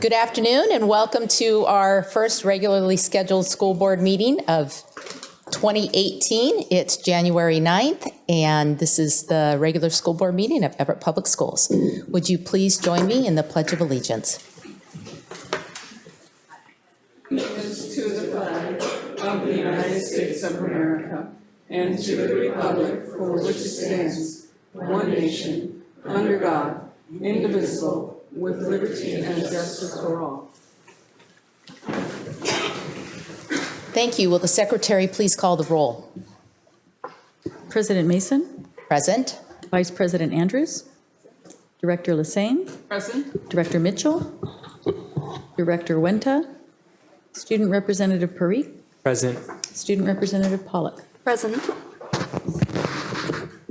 Good afternoon and welcome to our first regularly scheduled school board meeting of 2018. It's January 9th and this is the regular school board meeting of Everett Public Schools. Would you please join me in the Pledge of Allegiance? Allegiance to the flag of the United States of America and to the republic for which it stands, one nation, under God, indivisible, with liberty and justice for all. Thank you. Will the secretary please call the roll? President Mason. Present. Vice President Andrews. Director Lassane. Present. Director Mitchell. Director Wenta. Student Representative Parikh. Present. Student Representative Pollock. Present.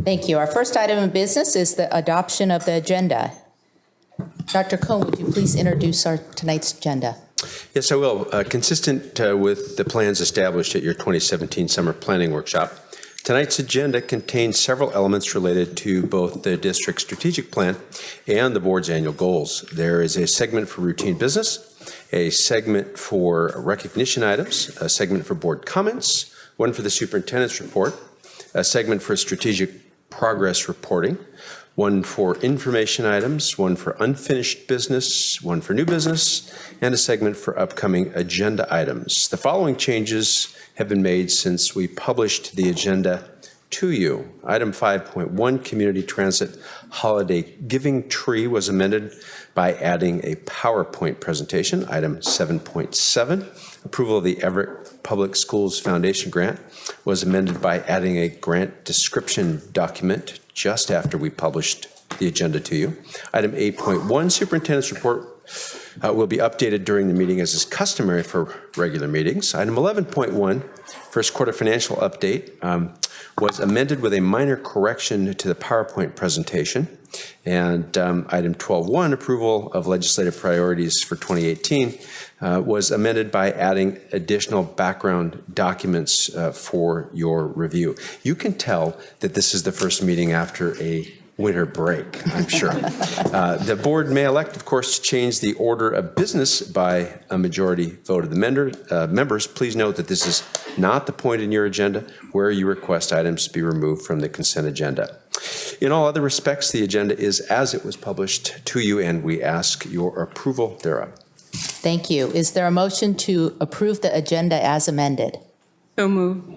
Thank you. Our first item of business is the adoption of the agenda. Dr. Cohn, would you please introduce tonight's agenda? Yes, I will. Consistent with the plans established at your 2017 Summer Planning Workshop, tonight's agenda contains several elements related to both the district's strategic plan and the board's annual goals. There is a segment for routine business, a segment for recognition items, a segment for board comments, one for the superintendent's report, a segment for strategic progress reporting, one for information items, one for unfinished business, one for new business, and a segment for upcoming agenda items. The following changes have been made since we published the agenda to you. Item 5.1, Community Transit Holiday Giving Tree, was amended by adding a PowerPoint presentation. Item 7.7, approval of the Everett Public Schools Foundation grant, was amended by adding a grant description document just after we published the agenda to you. Item 8.1, Superintendent's report will be updated during the meeting as is customary for regular meetings. Item 11.1, first quarter financial update, was amended with a minor correction to the PowerPoint presentation. And item 12.1, approval of legislative priorities for 2018, was amended by adding additional background documents for your review. You can tell that this is the first meeting after a winter break, I'm sure. The board may elect, of course, to change the order of business by a majority vote of the members. Please note that this is not the point in your agenda where you request items to be removed from the consent agenda. In all other respects, the agenda is as it was published to you, and we ask your approval thereof. Thank you. Is there a motion to approve the agenda as amended? So moved.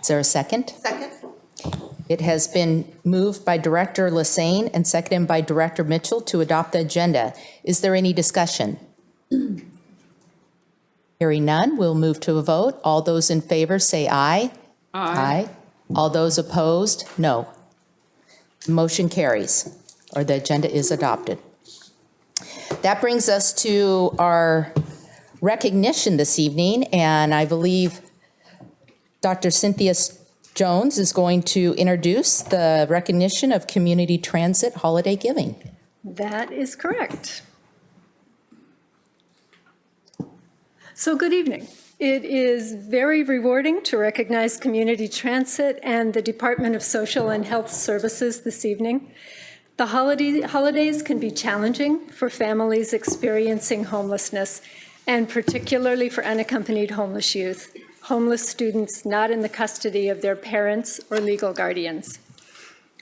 Is there a second? Second. It has been moved by Director Lassane and seconded by Director Mitchell to adopt the agenda. Is there any discussion? Hearing none, we'll move to a vote. All those in favor say aye. Aye. All those opposed, no. Motion carries, or the agenda is adopted. That brings us to our recognition this evening, and I believe Dr. Cynthia Jones is going to introduce the recognition of Community Transit Holiday Giving. That is correct. So good evening. It is very rewarding to recognize Community Transit and the Department of Social and Health Services this evening. The holidays can be challenging for families experiencing homelessness, and particularly for unaccompanied homeless youth, homeless students not in the custody of their parents or legal guardians.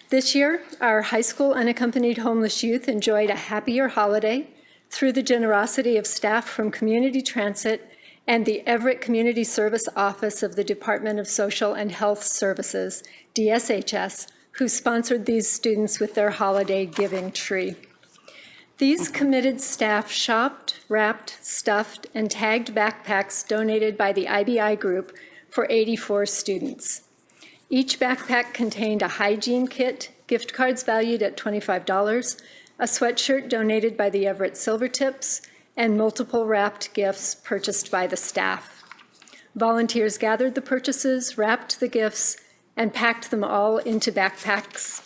This year, our high school unaccompanied homeless youth enjoyed a happier holiday through the generosity of staff from Community Transit and the Everett Community Service Office of the Department of Social and Health Services, DSHS, who sponsored these students with their holiday giving tree. These committed staff shopped, wrapped, stuffed, and tagged backpacks donated by the IBI group for 84 students. Each backpack contained a hygiene kit, gift cards valued at $25, a sweatshirt donated by the Everett Silvertips, and multiple wrapped gifts purchased by the staff. Volunteers gathered the purchases, wrapped the gifts, and packed them all into backpacks.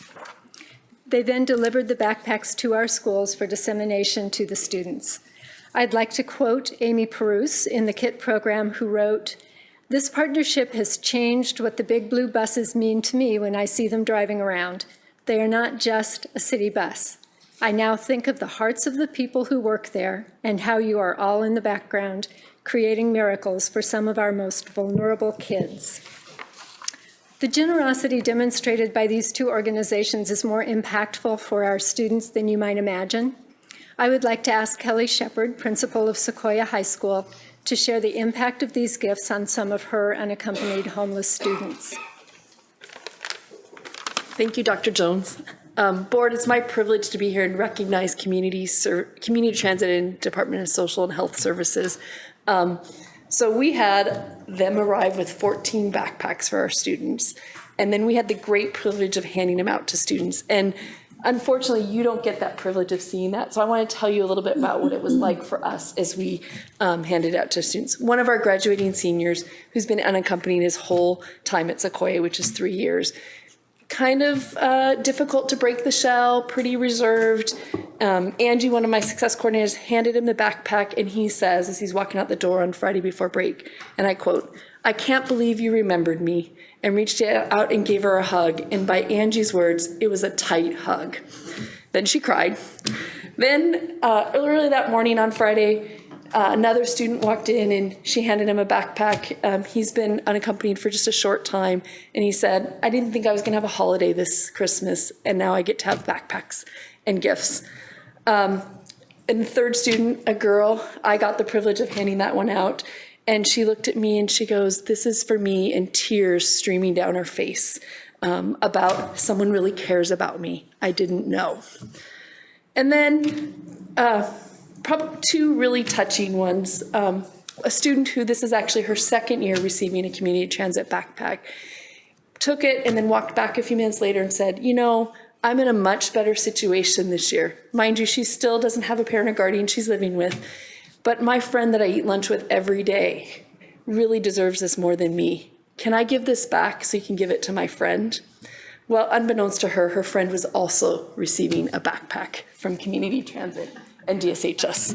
They then delivered the backpacks to our schools for dissemination to the students. I'd like to quote Amy Perouse in the KIT program, who wrote, "This partnership has changed what the big blue buses mean to me when I see them driving around. They are not just a city bus. I now think of the hearts of the people who work there and how you are all in the background, creating miracles for some of our most vulnerable kids. The generosity demonstrated by these two organizations is more impactful for our students than you might imagine. I would like to ask Kelly Shepard, principal of Sequoia High School, to share the impact of these gifts on some of her unaccompanied homeless students. Thank you, Dr. Jones. Board, it's my privilege to be here and recognize community transit and Department of Social and Health Services. So we had them arrive with 14 backpacks for our students, and then we had the great privilege of handing them out to students. And unfortunately, you don't get that privilege of seeing that. So I want to tell you a little bit about what it was like for us as we handed out to students. One of our graduating seniors, who's been unaccompanied his whole time at Sequoia, which is 3 years, kind of difficult to break the shell, pretty reserved. Angie, one of my success coordinators, handed him the backpack, and he says, as he's walking out the door on Friday before break, and I quote, "I can't believe you remembered me," and reached out and gave her a hug. And by Angie's words, it was a tight hug. Then she cried. Then early that morning on Friday, another student walked in and she handed him a backpack. He's been unaccompanied for just a short time. And he said, "I didn't think I was going to have a holiday this Christmas, and now I get to have backpacks and gifts." And the third student, a girl, I got the privilege of handing that one out. And she looked at me and she goes, "This is for me," and tears streaming down her face about someone really cares about me. I didn't know. And then probably two really touching ones. A student who, this is actually her second year receiving a community transit backpack, took it and then walked back a few minutes later and said, "You know, I'm in a much better situation this year." Mind you, she still doesn't have a parent or guardian she's living with, but my friend that I eat lunch with every day really deserves this more than me. Can I give this back so you can give it to my friend? Well, unbeknownst to her, her friend was also receiving a backpack from community transit and DSHS.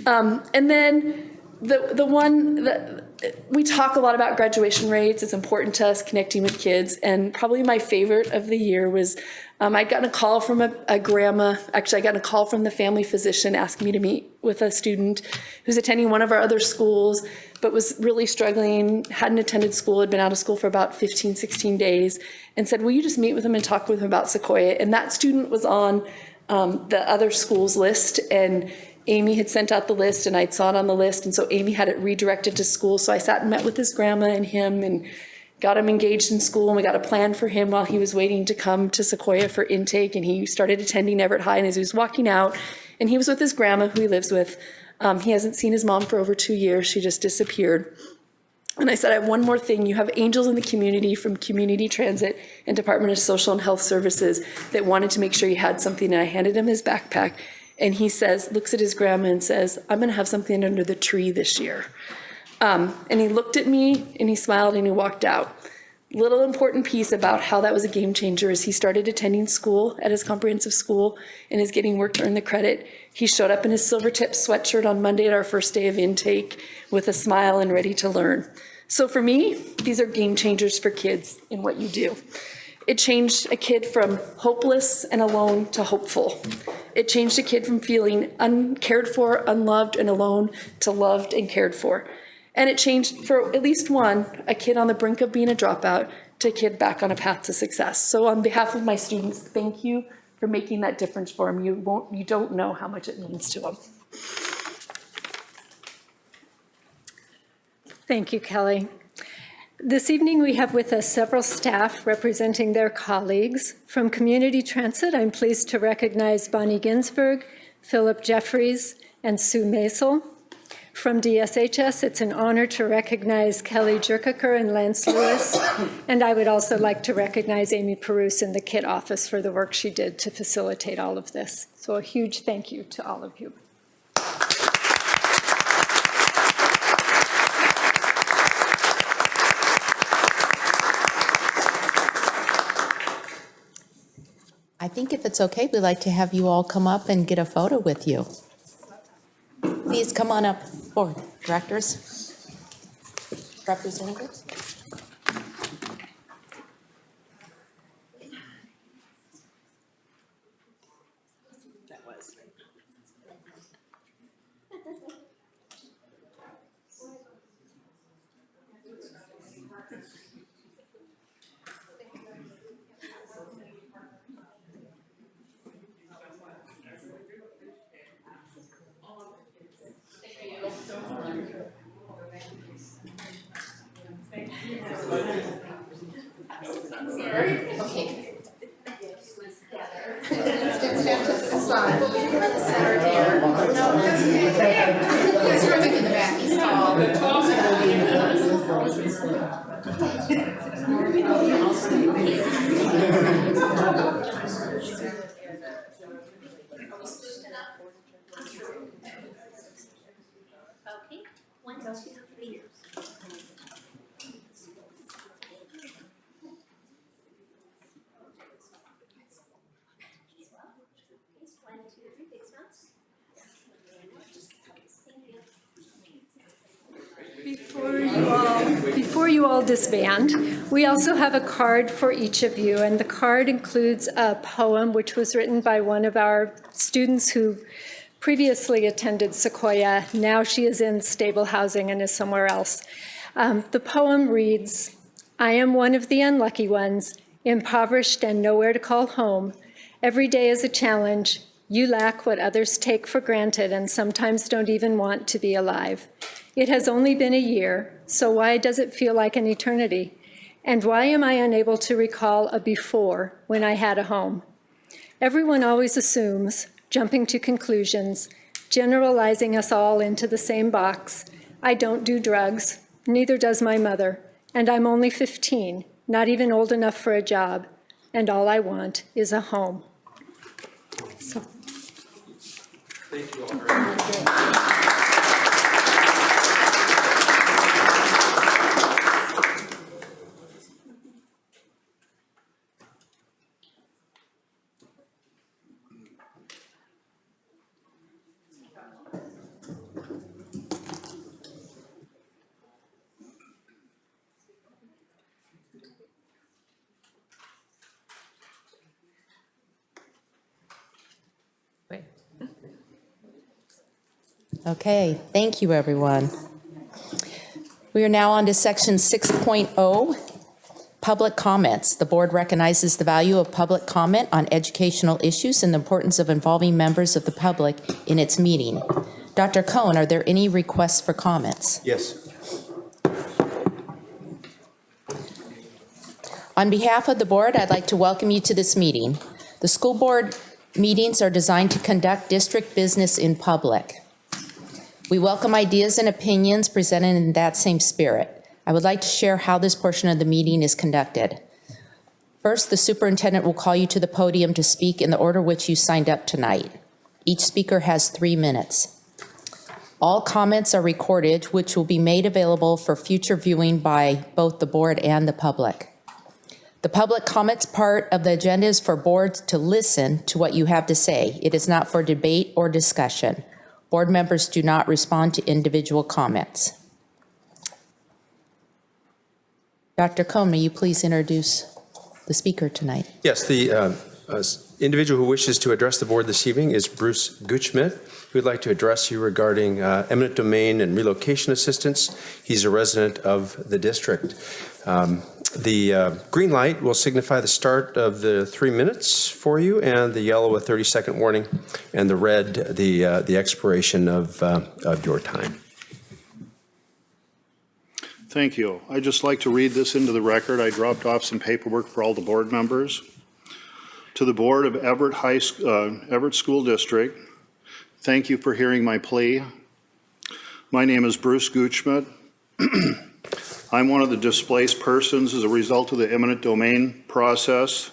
And then the one that we talk a lot about graduation rates. It's important to us, connecting with kids. And probably my favorite of the year was I'd gotten a call from a grandma. Actually, I got a call from the family physician asking me to meet with a student who's attending one of our other schools, but was really struggling, hadn't attended school, had been out of school for about 15, 16 days, and said, "Will you just meet with him and talk with him about Sequoia?" And that student was on the other school's list, and Amy had sent out the list, and I saw it on the list, and so Amy had it redirected to school. So I sat and met with his grandma and him and got him engaged in school, and we got a plan for him while he was waiting to come to Sequoia for intake, and he started attending Everett High. And as he was walking out, and he was with his grandma who he lives with, he hasn't seen his mom for over 2 years. She just disappeared. And I said, "I have one more thing. You have angels in the community from Community Transit and Department of Social and Health Services that wanted to make sure you had something." And I handed him his backpack. And he says, looks at his grandma and says, "I'm going to have something under the tree this year." And he looked at me and he smiled and he walked out. Little important piece about how that was a game changer is he started attending school at his comprehensive school and is getting work to earn the credit. He showed up in his silver tip sweatshirt on Monday at our first day of intake with a smile and ready to learn. So for me, these are game changers for kids in what you do. It changed a kid from hopeless and alone to hopeful. It changed a kid from feeling uncared for, unloved, and alone to loved and cared for. And it changed, for at least one, a kid on the brink of being a dropout to a kid back on a path to success. So on behalf of my students, thank you for making that difference for them. You don't know how much it means to them. Thank you, Kelly. This evening, we have with us several staff representing their colleagues. From Community Transit, I'm pleased to recognize Bonnie Ginsberg, Philip Jeffries, and Sue Maisel. From DSHS, it's an honor to recognize Kelly Jerkaker and Lance Lewis, and I would also like to recognize Amy Perouse in the KIT office for the work she did to facilitate all of this. So a huge thank you to all of you. I think if it's okay, we'd like to have you all come up and get a photo with you. Please come on up forward, directors, representatives. Okay, 1, 2, 3. One, two, three, big smiles. Thank you. Before you all disband, we also have a card for each of you, and the card includes a poem which was written by one of our students who previously attended Sequoia. Now she is in stable housing and is somewhere else. The poem reads, "I am one of the unlucky ones, impoverished and nowhere to call home. Every day is a challenge. You lack what others take for granted and sometimes don't even want to be alive. It has only been a year, so why does it feel like an eternity? And why am I unable to recall a before when I had a home? Everyone always assumes, jumping to conclusions, generalizing us all into the same box. I don't do drugs, neither does my mother, and I'm only 15, not even old enough for a job, and all I want is a home." So. Thank you all very much. Okay, thank you, everyone. We are now on to section 6.0, public comments. The board recognizes the value of public comment on educational issues and the importance of involving members of the public in its meeting. Dr. Cohen, are there any requests for comments? Yes. On behalf of the board, I'd like to welcome you to this meeting. The school board meetings are designed to conduct district business in public. We welcome ideas and opinions presented in that same spirit. I would like to share how this portion of the meeting is conducted. First, the superintendent will call you to the podium to speak in the order which you signed up tonight. Each speaker has 3 minutes. All comments are recorded, which will be made available for future viewing by both the board and the public. The public comments part of the agenda is for boards to listen to what you have to say. It is not for debate or discussion. Board members do not respond to individual comments. Dr. Cohn, may you please introduce the speaker tonight? Yes, the individual who wishes to address the board this evening is Bruce Gutschmidt, who would like to address you regarding eminent domain and relocation assistance. He's a resident of the district. The green light will signify the start of the 3 minutes for you, and the yellow a 30-second warning, and the red the expiration of your time. Thank you. I'd just like to read this into the record. I dropped off some paperwork for all the board members. To the board of Everett School District, thank you for hearing my plea. My name is Bruce Gutschmidt. I'm one of the displaced persons as a result of the eminent domain process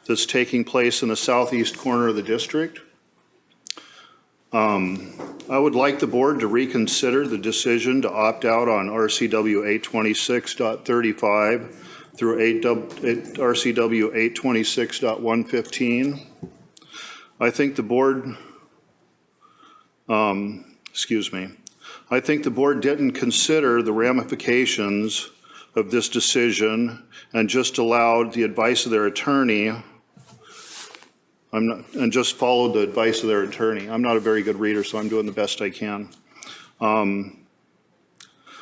that's taking place in the southeast corner of the district. I would like the board to reconsider the decision to opt out on RCW 826.35 through RCW 826.115. I think the board, I think the board didn't consider the ramifications of this decision and just allowed the advice of their attorney and just followed the advice of their attorney. I'm not a very good reader, so I'm doing the best I can.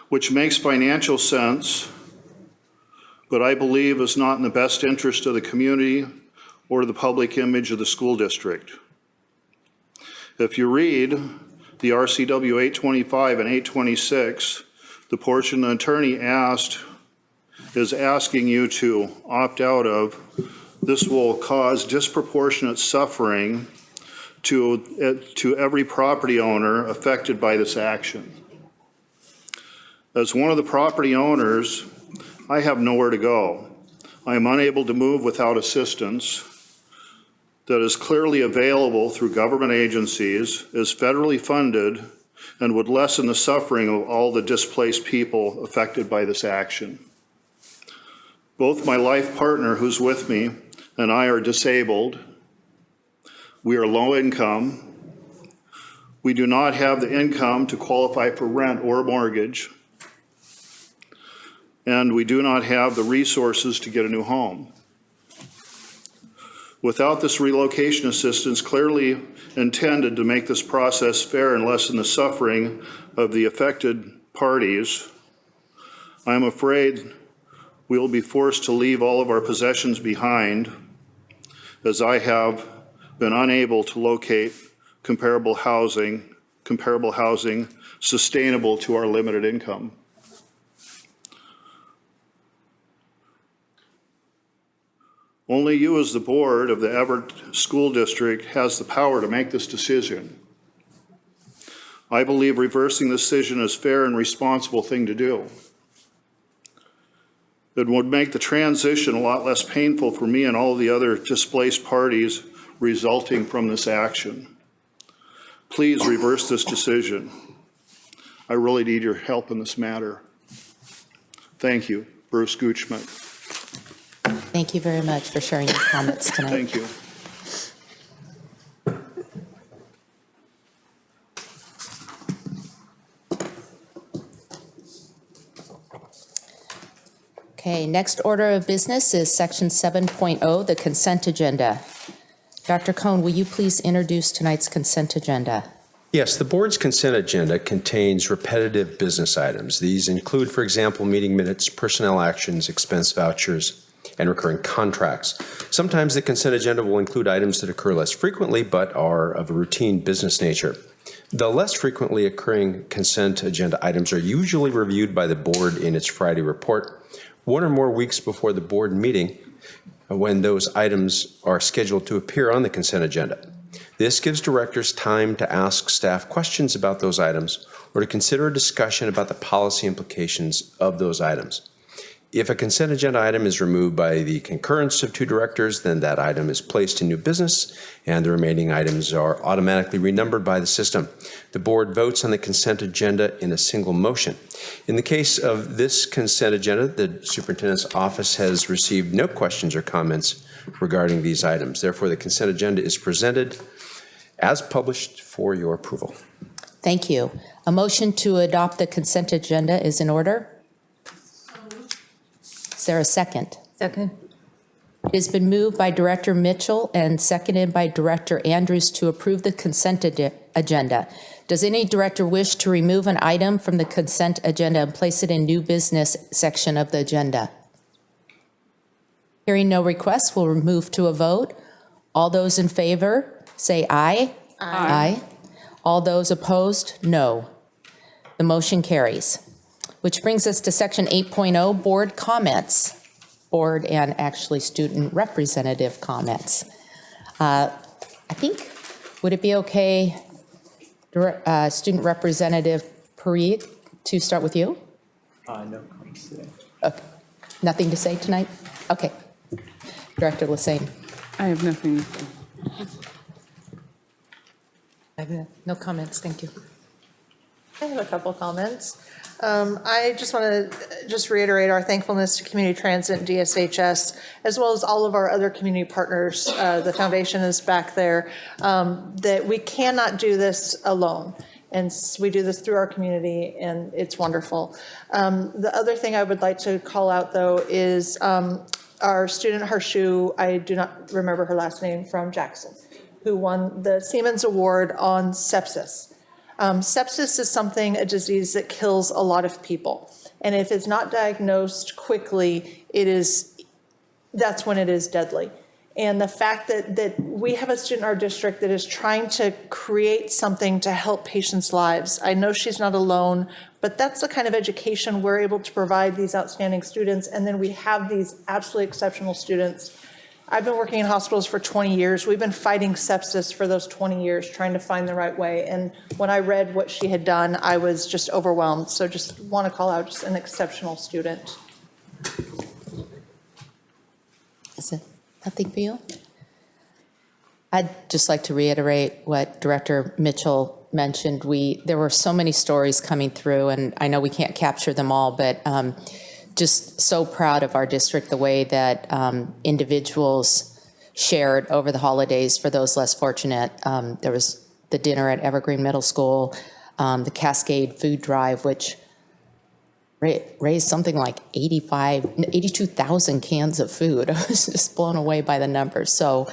Which makes financial sense, but I believe is not in the best interest of the community or the public image of the school district. If you read the RCW 825 and 826, the portion the attorney asked is asking you to opt out of. This will cause disproportionate suffering to every property owner affected by this action. As one of the property owners, I have nowhere to go. I am unable to move without assistance that is clearly available through government agencies, is federally funded, and would lessen the suffering of all the displaced people affected by this action. Both my life partner, who's with me, and I are disabled. We are low income. We do not have the income to qualify for rent or mortgage. And we do not have the resources to get a new home. Without this relocation assistance clearly intended to make this process fair and lessen the suffering of the affected parties, I am afraid we will be forced to leave all of our possessions behind, as I have been unable to locate comparable housing sustainable to our limited income. Only you as the board of the Everett School District has the power to make this decision. I believe reversing the decision is a fair and responsible thing to do. It would make the transition a lot less painful for me and all the other displaced parties resulting from this action. Please reverse this decision. I really need your help in this matter. Thank you, Bruce Goochman. Thank you very much for sharing your comments tonight. Thank you. Okay, next order of business is section 7.0, the consent agenda. Dr. Cohn, will you please introduce tonight's consent agenda? Yes, the board's consent agenda contains repetitive business items. These include, for example, meeting minutes, personnel actions, expense vouchers, and recurring contracts. Sometimes the consent agenda will include items that occur less frequently but are of a routine business nature. The less frequently occurring consent agenda items are usually reviewed by the board in its Friday report, 1 or more weeks before the board meeting when those items are scheduled to appear on the consent agenda. This gives directors time to ask staff questions about those items or to consider a discussion about the policy implications of those items. If a consent agenda item is removed by the concurrence of 2 directors, then that item is placed in new business and the remaining items are automatically renumbered by the system. The board votes on the consent agenda in a single motion. In the case of this consent agenda, the superintendent's office has received no questions or comments regarding these items. Therefore, the consent agenda is presented as published for your approval. Thank you. A motion to adopt the consent agenda is in order. Is there a second? Second. It has been moved by Director Mitchell and seconded by Director Andrews to approve the consent agenda. Does any director wish to remove an item from the consent agenda and place it in new business section of the agenda? Hearing no requests, we'll move to a vote. All those in favor, say aye. Aye. All those opposed, no. The motion carries. Which brings us to section 8.0, board comments. Board and actually student representative comments. I think, would it be okay, Student Representative Parikh, to start with you? No comments today. Okay. Nothing to say tonight? Okay. Director Lassane. I have nothing to say. No comments, thank you. I have a couple comments. I just want to reiterate our thankfulness to Community Transit and DSHS, as well as all of our other community partners. The foundation is back there, that we cannot do this alone. And we do this through our community, and it's wonderful. The other thing I would like to call out, though, is our student Harshu, I do not remember her last name, from Jackson, who won the Siemens Award on sepsis. Sepsis is a disease that kills a lot of people. And if it's not diagnosed quickly, that's when it is deadly. And the fact that we have a student in our district that is trying to create something to help patients' lives. I know she's not alone, but that's the kind of education we're able to provide these outstanding students. And then we have these absolutely exceptional students. I've been working in hospitals for 20 years. We've been fighting sepsis for those 20 years, trying to find the right way. And when I read what she had done, I was just overwhelmed. So just want to call out just an exceptional student. Is it nothing for you? I'd just like to reiterate what Director Mitchell mentioned. There were so many stories coming through, and I know we can't capture them all, but just so proud of our district, the way that individuals shared over the holidays for those less fortunate. There was the dinner at Evergreen Middle School, the Cascade Food Drive, which raised something like 82,000 cans of food. I was just blown away by the numbers. So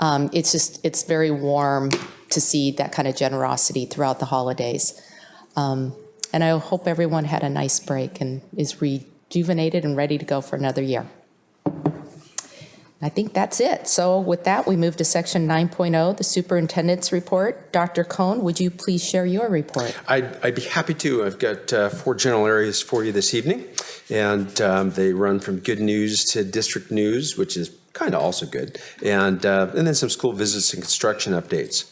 it's very warm to see that kind of generosity throughout the holidays. And I hope everyone had a nice break and is rejuvenated and ready to go for another year. I think that's it. So with that, we move to section 9.0, the superintendent's report. Dr. Cohn, would you please share your report? I'd be happy to. I've got 4 general areas for you this evening, and they run from good news to district news, which is kind of also good, and then some school visits and construction updates.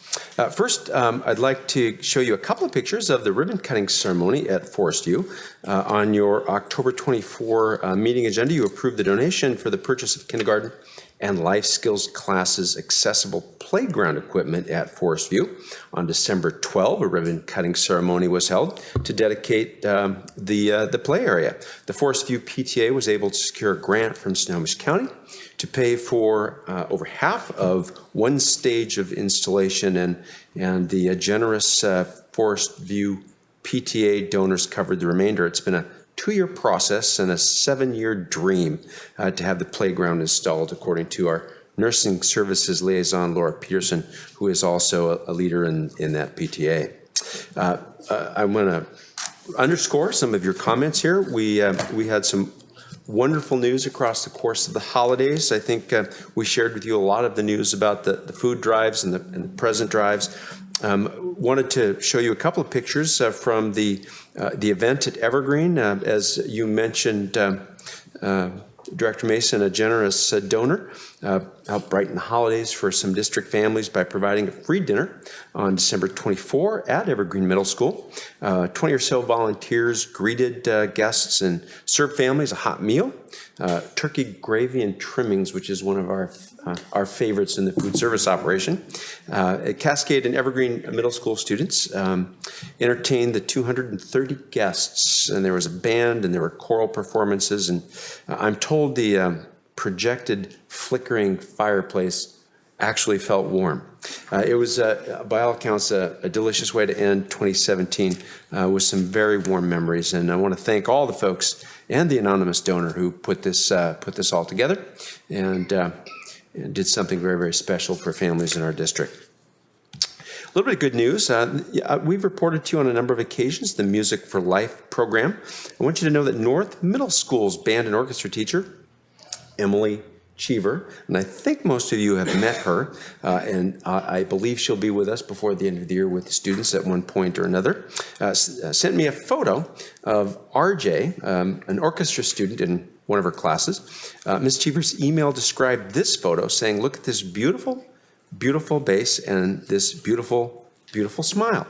First, I'd like to show you a couple of pictures of the ribbon cutting ceremony at Forest View. On your October 24 meeting agenda, you approved the donation for the purchase of kindergarten and life skills classes accessible playground equipment at Forest View. On December 12, a ribbon cutting ceremony was held to dedicate the play area. The Forest View PTA was able to secure a grant from Snohomish County to pay for over half of one stage of installation, and the generous Forest View PTA donors covered the remainder. It's been a 2-year process and a 7-year dream to have the playground installed, according to our nursing services liaison, Laura Peterson, who is also a leader in that PTA. I want to underscore some of your comments here. We had some wonderful news across the course of the holidays. I think we shared with you a lot of the news about the food drives and the present drives. Wanted to show you a couple of pictures from the event at Evergreen. As you mentioned, Director Mason, a generous donor, helped brighten the holidays for some district families by providing a free dinner on December 24 at Evergreen Middle School. 20 or so volunteers greeted guests and served families a hot meal, turkey gravy and trimmings, which is one of our favorites in the food service operation. Cascade and Evergreen Middle School students entertained the 230 guests, and there was a band and there were choral performances, and I'm told the projected flickering fireplace actually felt warm. It was, by all accounts, a delicious way to end 2017 with some very warm memories, and I want to thank all the folks and the anonymous donor who put this all together and did something very, very special for families in our district. A little bit of good news. We've reported to you on a number of occasions the Music for Life program. I want you to know that North Middle School's band and orchestra teacher, Emily Cheever, and I think most of you have met her, and I believe she'll be with us before the end of the year with the students at one point or another, sent me a photo of RJ, an orchestra student in one of her classes. Ms. Cheever's email described this photo, saying, "Look at this beautiful, beautiful bass and this beautiful, beautiful smile.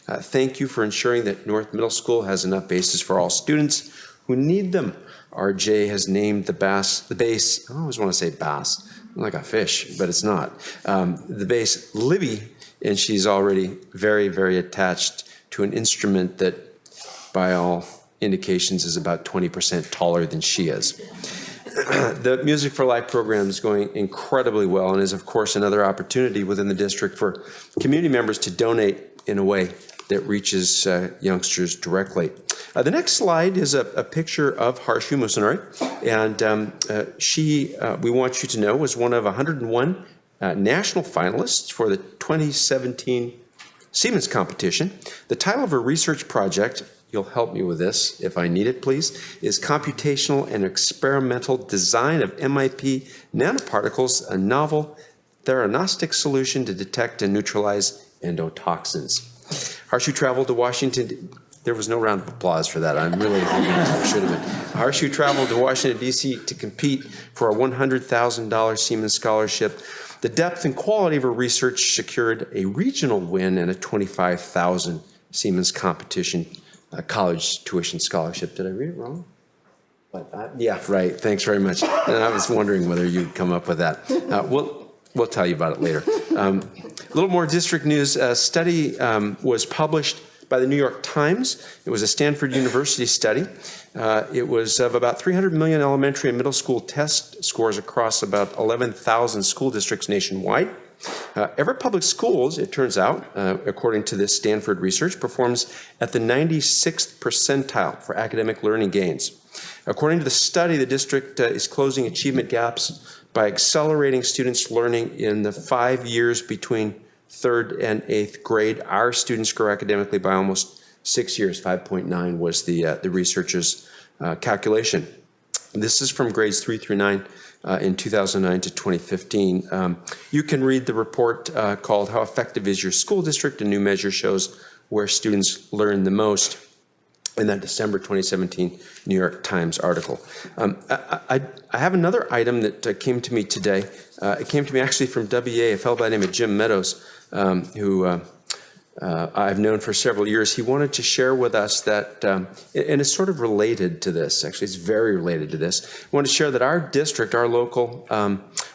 Thank you for ensuring that North Middle School has enough basses for all students who need them. RJ has named the bass, I always want to say bass, like a fish, but it's not. The bass, Libby, and she's already very, very attached to an instrument that, by all indications, is about 20% taller than she is." The Music for Life program is going incredibly well and is, of course, another opportunity within the district for community members to donate in a way that reaches youngsters directly. The next slide is a picture of Harshu Musunuri, and she, we want you to know, was one of 101 national finalists for the 2017 Siemens competition. The title of her research project, you'll help me with this if I need it, please, is computational and experimental design of MIP nanoparticles, a novel theranostic solution to detect and neutralize endotoxins. Harshu traveled to Washington. There was no round of applause for that. I'm really thinking there should have been. Harshu traveled to Washington, D.C. to compete for a $100,000 Siemens scholarship. The depth and quality of her research secured a regional win and a $25,000 Siemens competition college tuition scholarship. Did I read it wrong? Yeah, right. Thanks very much. And I was wondering whether you'd come up with that. We'll tell you about it later. A little more district news. A study was published by the New York Times. It was a Stanford University study. It was of about 300 million elementary and middle school test scores across about 11,000 school districts nationwide. Everett Public Schools, it turns out, according to this Stanford research, performs at the 96th percentile for academic learning gains. According to the study, the district is closing achievement gaps by accelerating students' learning in the 5 years between 3rd and 8th grade. Our students grow academically by almost 6 years. 5.9 was the researchers' calculation. This is from grades 3 through 9 in 2009 to 2015. You can read the report called How Effective is Your School District? A new measure shows where students learn the most in that December 2017 New York Times article. I have another item that came to me today. It came to me actually from WA, a fellow by the name of Jim Meadows, who I've known for several years. He wanted to share with us that, and it's sort of related to this, actually it's very related to this. I wanted to share that our district, our local,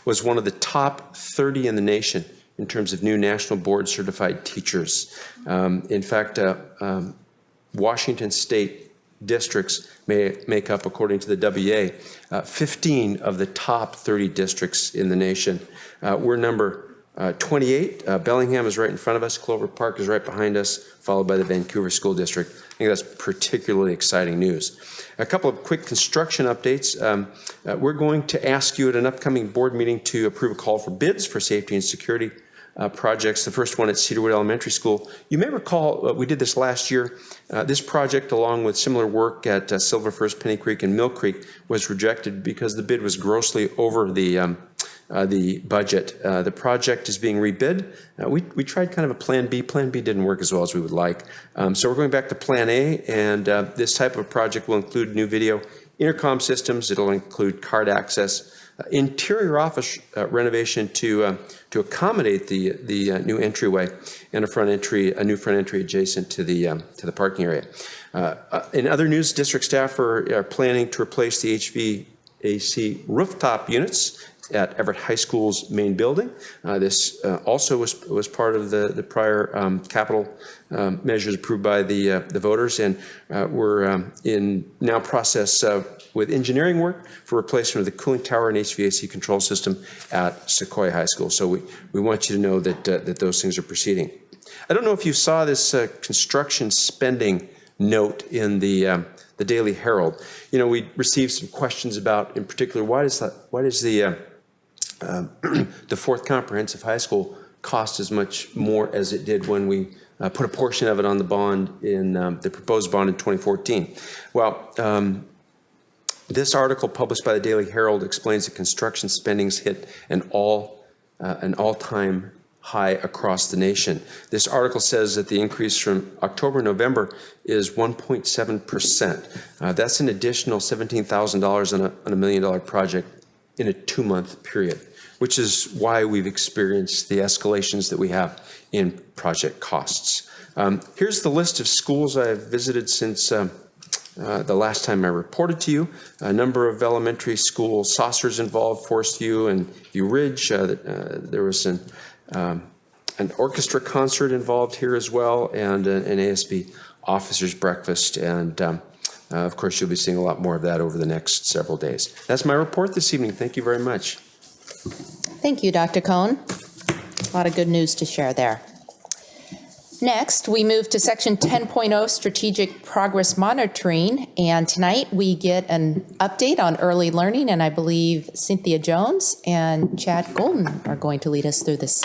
was one of the top 30 in the nation in terms of new national board certified teachers. In fact, Washington State districts make up, according to the WA, 15 of the top 30 districts in the nation. We're number 28. Bellingham is right in front of us. Clover Park is right behind us, followed by the Vancouver School District. I think that's particularly exciting news. A couple of quick construction updates. We're going to ask you at an upcoming board meeting to approve a call for bids for safety and security projects. The first one at Cedarwood Elementary School. You may recall we did this last year. This project, along with similar work at Silver First, Penny Creek, and Mill Creek, was rejected because the bid was grossly over the budget. The project is being rebid. We tried kind of a plan B. Plan B didn't work as well as we would like. So we're going back to plan A, and this type of project will include new video intercom systems. It'll include card access, interior office renovation to accommodate the new entryway, and a new front entry adjacent to the parking area. In other news, district staff are planning to replace the HVAC rooftop units at Everett High School's main building. This also was part of the prior capital measures approved by the voters, and we're in now process with engineering work for replacement of the cooling tower and HVAC control system at Sequoia High School. So we want you to know that those things are proceeding. I don't know if you saw this construction spending note in the Daily Herald. You know, we received some questions about, in particular, why does the fourth comprehensive high school cost as much more as it did when we put a portion of it on the bond in the proposed bond in 2014. Well, this article published by the Daily Herald explains that construction spending's hit an all-time high across the nation. This article says that the increase from October to November is 1.7%. That's an additional $17,000 on a $1 million project in a 2-month period, which is why we've experienced the escalations that we have in project costs. Here's the list of schools I've visited since the last time I reported to you. A number of elementary school saucers involved, Forest View and View Ridge. There was an orchestra concert involved here as well, and an ASB officers breakfast. And of course, you'll be seeing a lot more of that over the next several days. That's my report this evening. Thank you very much. Thank you, Dr. Cohn. A lot of good news to share there. Next, we move to Section 10.0, Strategic Progress Monitoring, and tonight we get an update on early learning, and I believe Cynthia Jones and Chad Golden are going to lead us through this.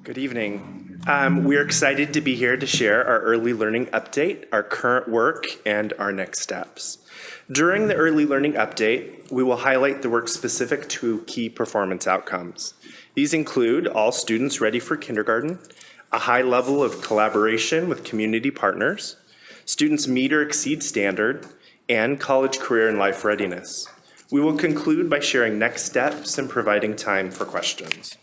Good evening. We are excited to be here to share our early learning update, our current work, and our next steps. During the early learning update, we will highlight the work specific to key performance outcomes. These include all students ready for kindergarten, a high level of collaboration with community partners, students meet or exceed standard, and college career and life readiness. We will conclude by sharing next steps and providing time for questions.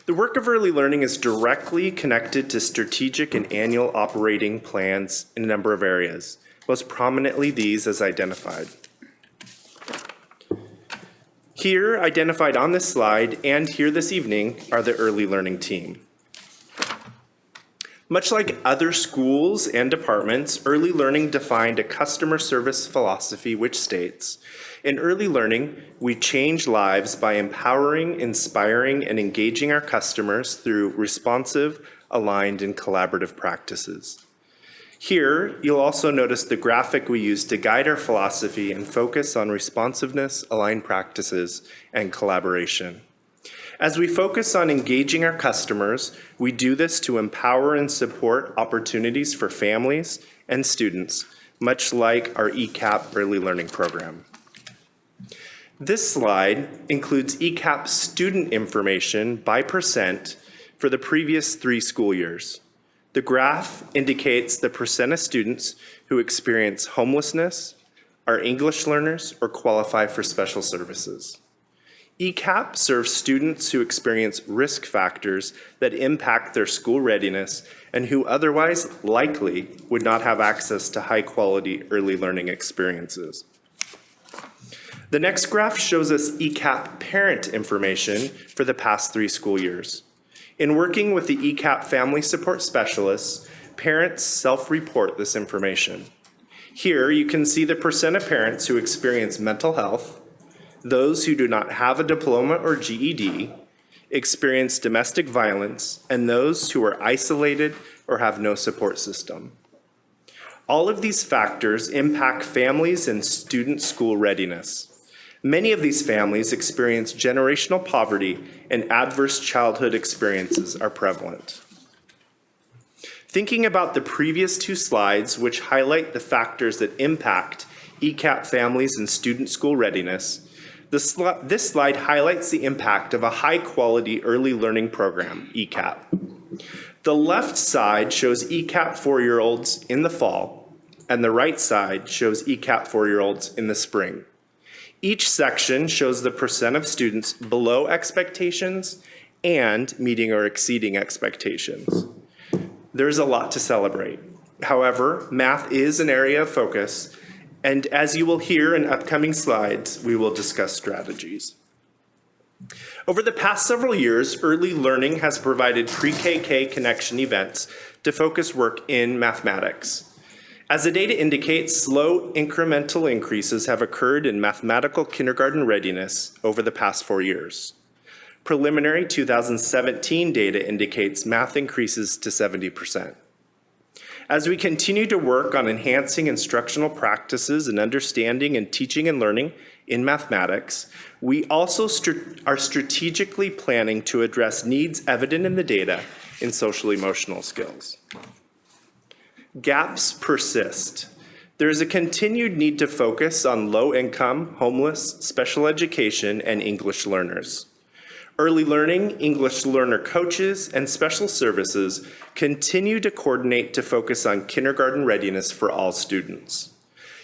The work of early learning is directly connected to strategic and annual operating plans in a number of areas, most prominently these as identified. Here, identified on this slide and here this evening, are the early learning team. Much like other schools and departments, early learning defined a customer service philosophy which states, in early learning, we change lives by empowering, inspiring, and engaging our customers through responsive, aligned, and collaborative practices. Here, you'll also notice the graphic we use to guide our philosophy and focus on responsiveness, aligned practices, and collaboration. As we focus on engaging our customers, we do this to empower and support opportunities for families and students, much like our ECAP early learning program. This slide includes ECAP student information by percent for the previous 3 school years. The graph indicates the percent of students who experience homelessness, are English learners, or qualify for special services. ECAP serves students who experience risk factors that impact their school readiness and who otherwise likely would not have access to high-quality early learning experiences. The next graph shows us ECAP parent information for the past 3 school years. In working with the ECAP family support specialists, parents self-report this information. Here you can see the percent of parents who experience mental health, those who do not have a diploma or GED, experience domestic violence, and those who are isolated or have no support system. All of these factors impact families and student school readiness. Many of these families experience generational poverty and adverse childhood experiences are prevalent. Thinking about the previous 2 slides, which highlight the factors that impact ECAP families and student school readiness, this slide highlights the impact of a high-quality early learning program, ECAP. The left side shows ECAP 4-year-olds in the fall, and the right side shows ECAP 4-year-olds in the spring. Each section shows the percent of students below expectations and meeting or exceeding expectations. There's a lot to celebrate. However, math is an area of focus, and as you will hear in upcoming slides, we will discuss strategies. Over the past several years, early learning has provided pre-KK connection events to focus work in mathematics. As the data indicates, slow incremental increases have occurred in mathematical kindergarten readiness over the past 4 years. Preliminary 2017 data indicates math increases to 70%. As we continue to work on enhancing instructional practices and understanding and teaching and learning in mathematics, we also are strategically planning to address needs evident in the data in social emotional skills. Gaps persist. There is a continued need to focus on low-income, homeless, special education, and English learners. Early learning, English learner coaches, and special services continue to coordinate to focus on kindergarten readiness for all students.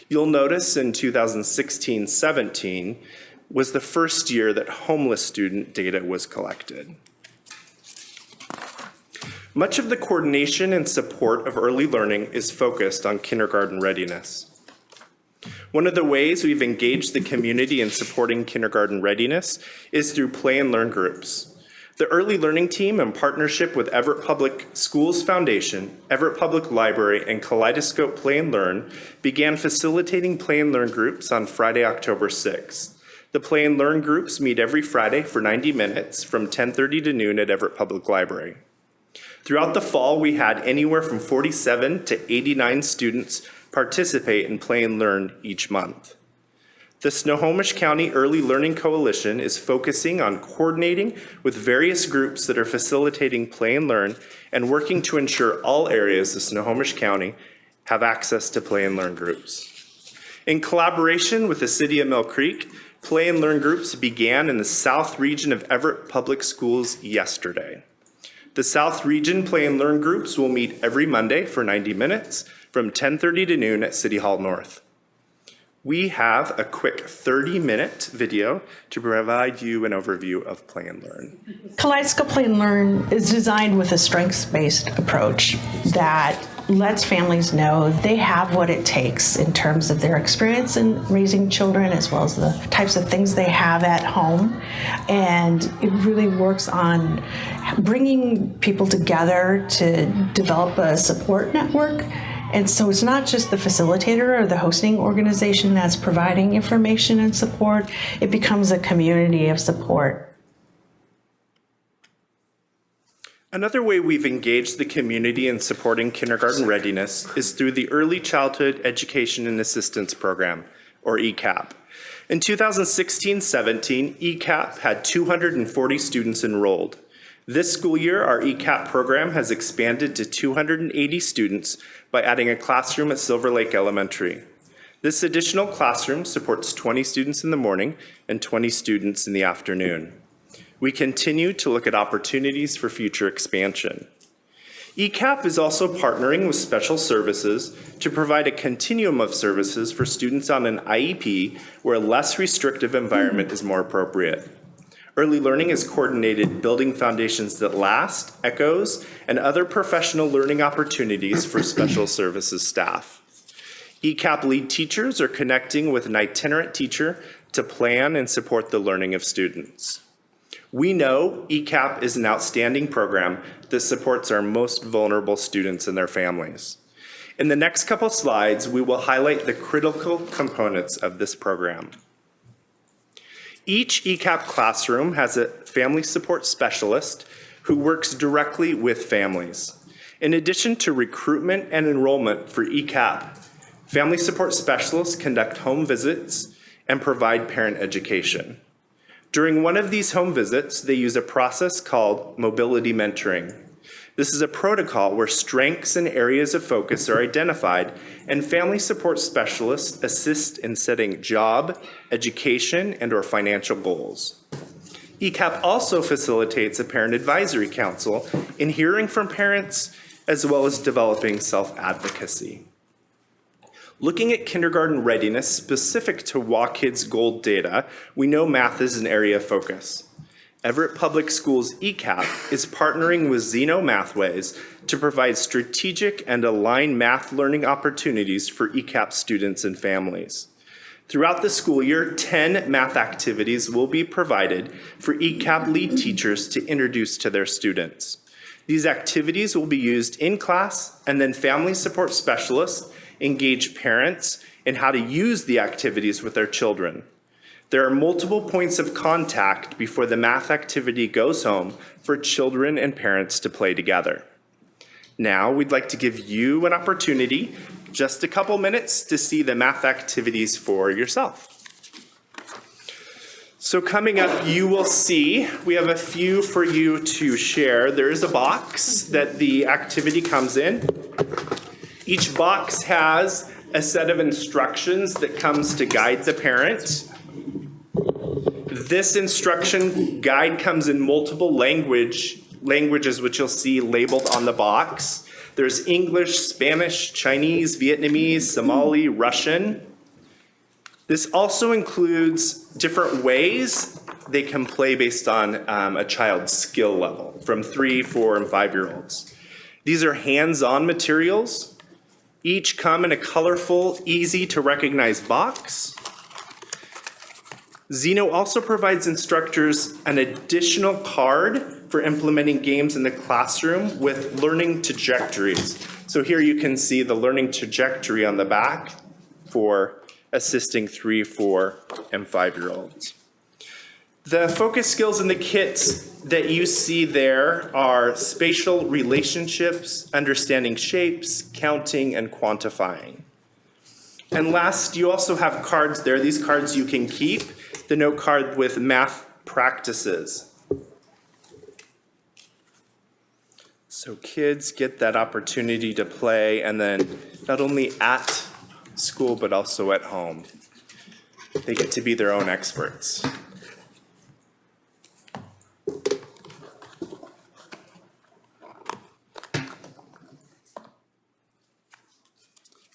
You'll notice in 2016-17 was the first year that homeless student data was collected. Much of the coordination and support of early learning is focused on kindergarten readiness. One of the ways we've engaged the community in supporting kindergarten readiness is through play and learn groups. The early learning team, in partnership with Everett Public Schools Foundation, Everett Public Library, and Kaleidoscope Play and Learn, began facilitating play and learn groups on Friday, October 6th. The play and learn groups meet every Friday for 90 minutes from 10:30 to noon at Everett Public Library. Throughout the fall, we had anywhere from 47 to 89 students participate in play and learn each month. The Snohomish County Early Learning Coalition is focusing on coordinating with various groups that are facilitating play and learn and working to ensure all areas of Snohomish County have access to play and learn groups. In collaboration with the City of Mill Creek, play and learn groups began in the South Region of Everett Public Schools yesterday. The South Region play and learn groups will meet every Monday for 90 minutes from 10:30 to noon at City Hall North. We have a quick 30-minute video to provide you an overview of Play and Learn. Kaleidoscope Play and Learn is designed with a strengths-based approach that lets families know they have what it takes in terms of their experience in raising children, as well as the types of things they have at home. And it really works on bringing people together to develop a support network. And so it's not just the facilitator or the hosting organization that's providing information and support, it becomes a community of support. Another way we've engaged the community in supporting kindergarten readiness is through the Early Childhood Education and Assistance Program, or ECAP. In 2016-17, ECAP had 240 students enrolled. This school year, our ECAP program has expanded to 280 students by adding a classroom at Silver Lake Elementary. This additional classroom supports 20 students in the morning and 20 students in the afternoon. We continue to look at opportunities for future expansion. ECAP is also partnering with special services to provide a continuum of services for students on an IEP where a less restrictive environment is more appropriate. Early Learning has coordinated Building Foundations That Last, ECHOs, and other professional learning opportunities for special services staff. ECAP lead teachers are connecting with an itinerant teacher to plan and support the learning of students. We know ECAP is an outstanding program that supports our most vulnerable students and their families. In the next couple slides, we will highlight the critical components of this program. Each ECAP classroom has a family support specialist who works directly with families. In addition to recruitment and enrollment for ECAP, family support specialists conduct home visits and provide parent education. During one of these home visits, they use a process called mobility mentoring. This is a protocol where strengths and areas of focus are identified, and family support specialists assist in setting job, education, and/or financial goals. ECAP also facilitates a parent advisory council in hearing from parents, as well as developing self-advocacy. Looking at kindergarten readiness specific to WaKids Gold data, we know math is an area of focus. Everett Public Schools ECAP is partnering with Zeno Mathways to provide strategic and aligned math learning opportunities for ECAP students and families. Throughout the school year, 10 math activities will be provided for ECAP lead teachers to introduce to their students. These activities will be used in class, and then family support specialists engage parents in how to use the activities with their children. There are multiple points of contact before the math activity goes home for children and parents to play together. Now, we'd like to give you an opportunity, just a couple minutes, to see the math activities for yourself. So coming up, you will see, we have a few for you to share. There is a box that the activity comes in. Each box has a set of instructions that comes to guide the parent. This instruction guide comes in multiple languages, which you'll see labeled on the box. There's English, Spanish, Chinese, Vietnamese, Somali, Russian. This also includes different ways they can play based on a child's skill level from 3, 4, and 5-year-olds. These are hands-on materials. Each come in a colorful, easy to recognize box. Zeno also provides instructors an additional card for implementing games in the classroom with learning trajectories. So here you can see the learning trajectory on the back for assisting 3, 4, and 5-year-olds. The focus skills in the kits that you see there are spatial relationships, understanding shapes, counting, and quantifying. And last, you also have cards there. These cards you can keep. The note card with math practices. So kids get that opportunity to play, and then not only at school, but also at home. They get to be their own experts.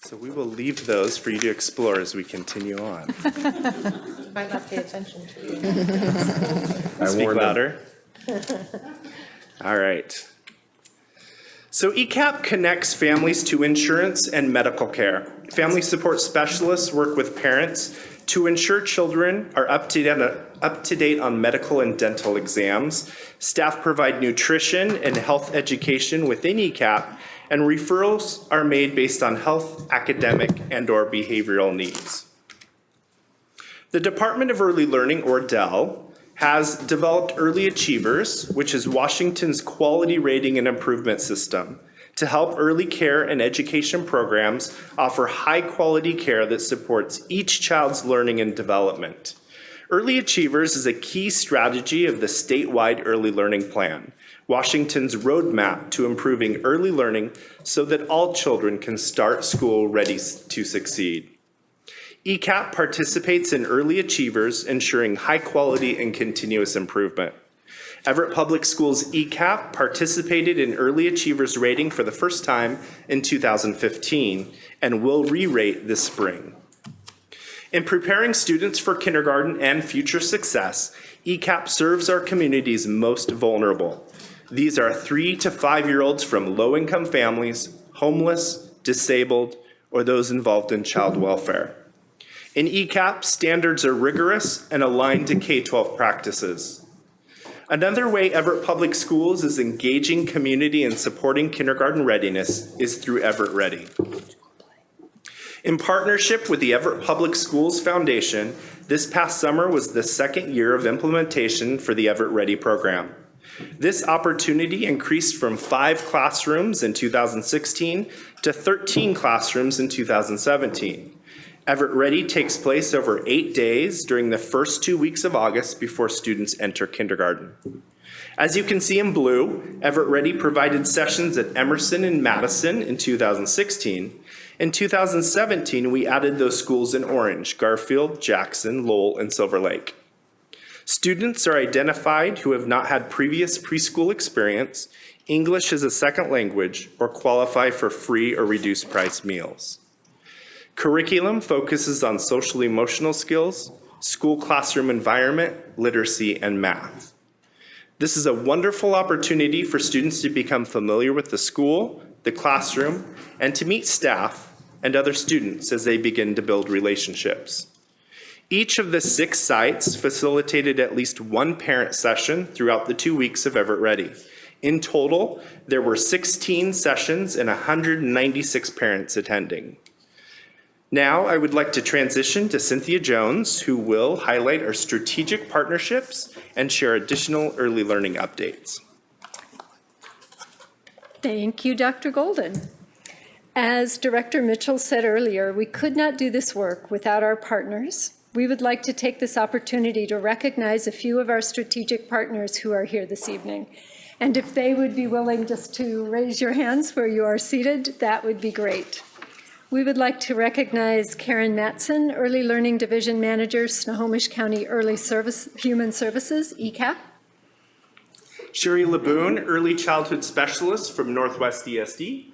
So we will leave those for you to explore as we continue on. Might not pay attention to you. Speak louder. All right. So ECAP connects families to insurance and medical care. Family support specialists work with parents to ensure children are up to date on medical and dental exams. Staff provide nutrition and health education within ECAP, and referrals are made based on health, academic, and/or behavioral needs. The Department of Early Learning, or DEL, has developed Early Achievers, which is Washington's quality rating and improvement system, to help early care and education programs offer high-quality care that supports each child's learning and development. Early Achievers is a key strategy of the statewide Early Learning Plan, Washington's roadmap to improving early learning so that all children can start school ready to succeed. ECAP participates in Early Achievers, ensuring high quality and continuous improvement. Everett Public Schools ECAP participated in Early Achievers rating for the first time in 2015 and will re-rate this spring. In preparing students for kindergarten and future success, ECAP serves our community's most vulnerable. These are 3 to 5-year-olds from low-income families, homeless, disabled, or those involved in child welfare. In ECAP, standards are rigorous and aligned to K-12 practices. Another way Everett Public Schools is engaging community and supporting kindergarten readiness is through Everett Ready. In partnership with the Everett Public Schools Foundation, this past summer was the second year of implementation for the Everett Ready program. This opportunity increased from 5 classrooms in 2016 to 13 classrooms in 2017. Everett Ready takes place over 8 days during the first 2 weeks of August before students enter kindergarten. As you can see in blue, Everett Ready provided sessions at Emerson and Madison in 2016. In 2017, we added those schools in orange: Garfield, Jackson, Lowell, and Silver Lake. Students are identified who have not had previous preschool experience, English as a second language, or qualify for free or reduced price meals. Curriculum focuses on social emotional skills, school classroom environment, literacy, and math. This is a wonderful opportunity for students to become familiar with the school, the classroom, and to meet staff and other students as they begin to build relationships. Each of the 6 sites facilitated at least 1 parent session throughout the 2 weeks of Everett Ready. In total, there were 16 sessions and 196 parents attending. Now, I would like to transition to Cynthia Jones, who will highlight our strategic partnerships and share additional early learning updates. Thank you, Dr. Golden. As Director Mitchell said earlier, we could not do this work without our partners. We would like to take this opportunity to recognize a few of our strategic partners who are here this evening. And if they would be willing just to raise your hands where you are seated, that would be great. We would like to recognize Karen Matson, Early Learning Division Manager, Snohomish County Human Services, ECAP. Sherry Laboon, Early Childhood Specialist from Northwest ESD.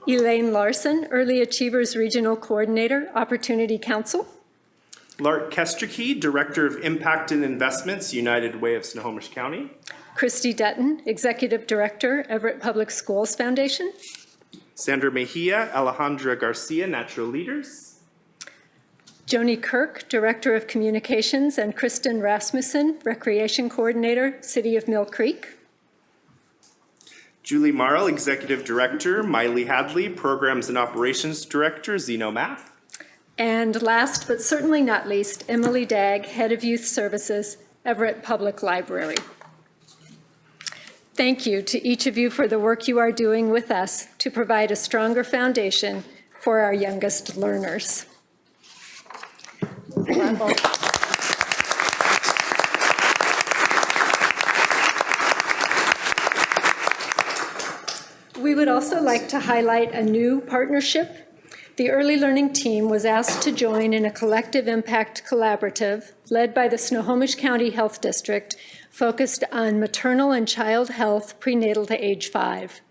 Elaine Larson, Early Achievers Regional Coordinator, Opportunity Council. Lark Kesterke, Director of Impact and Investments, United Way of Snohomish County. Christy Dutton, Executive Director, Everett Public Schools Foundation. Sandra Mejia, Alejandra Garcia, Natural Leaders. Joni Kirk, Director of Communications, and Kristen Rasmussen, Recreation Coordinator, City of Mill Creek. Julie Marl, Executive Director, Miley Hadley, Programs and Operations Director, Xenomath. And last but certainly not least, Emily Dagg, Head of Youth Services, Everett Public Library. Thank you to each of you for the work you are doing with us to provide a stronger foundation for our youngest learners. We would also like to highlight a new partnership. The Early Learning Team was asked to join in a collective impact collaborative led by the Snohomish County Health District focused on maternal and child health prenatal to age 5.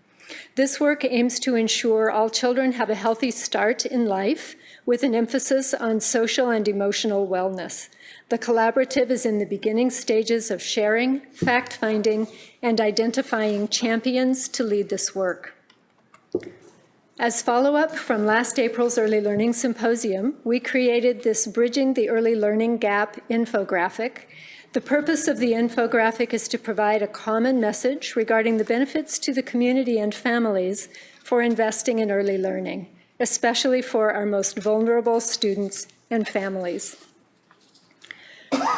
This work aims to ensure all children have a healthy start in life with an emphasis on social and emotional wellness. The collaborative is in the beginning stages of sharing, fact-finding, and identifying champions to lead this work. As follow-up from last April's Early Learning Symposium, we created this Bridging the Early Learning Gap infographic. The purpose of the infographic is to provide a common message regarding the benefits to the community and families for investing in early learning, especially for our most vulnerable students and families.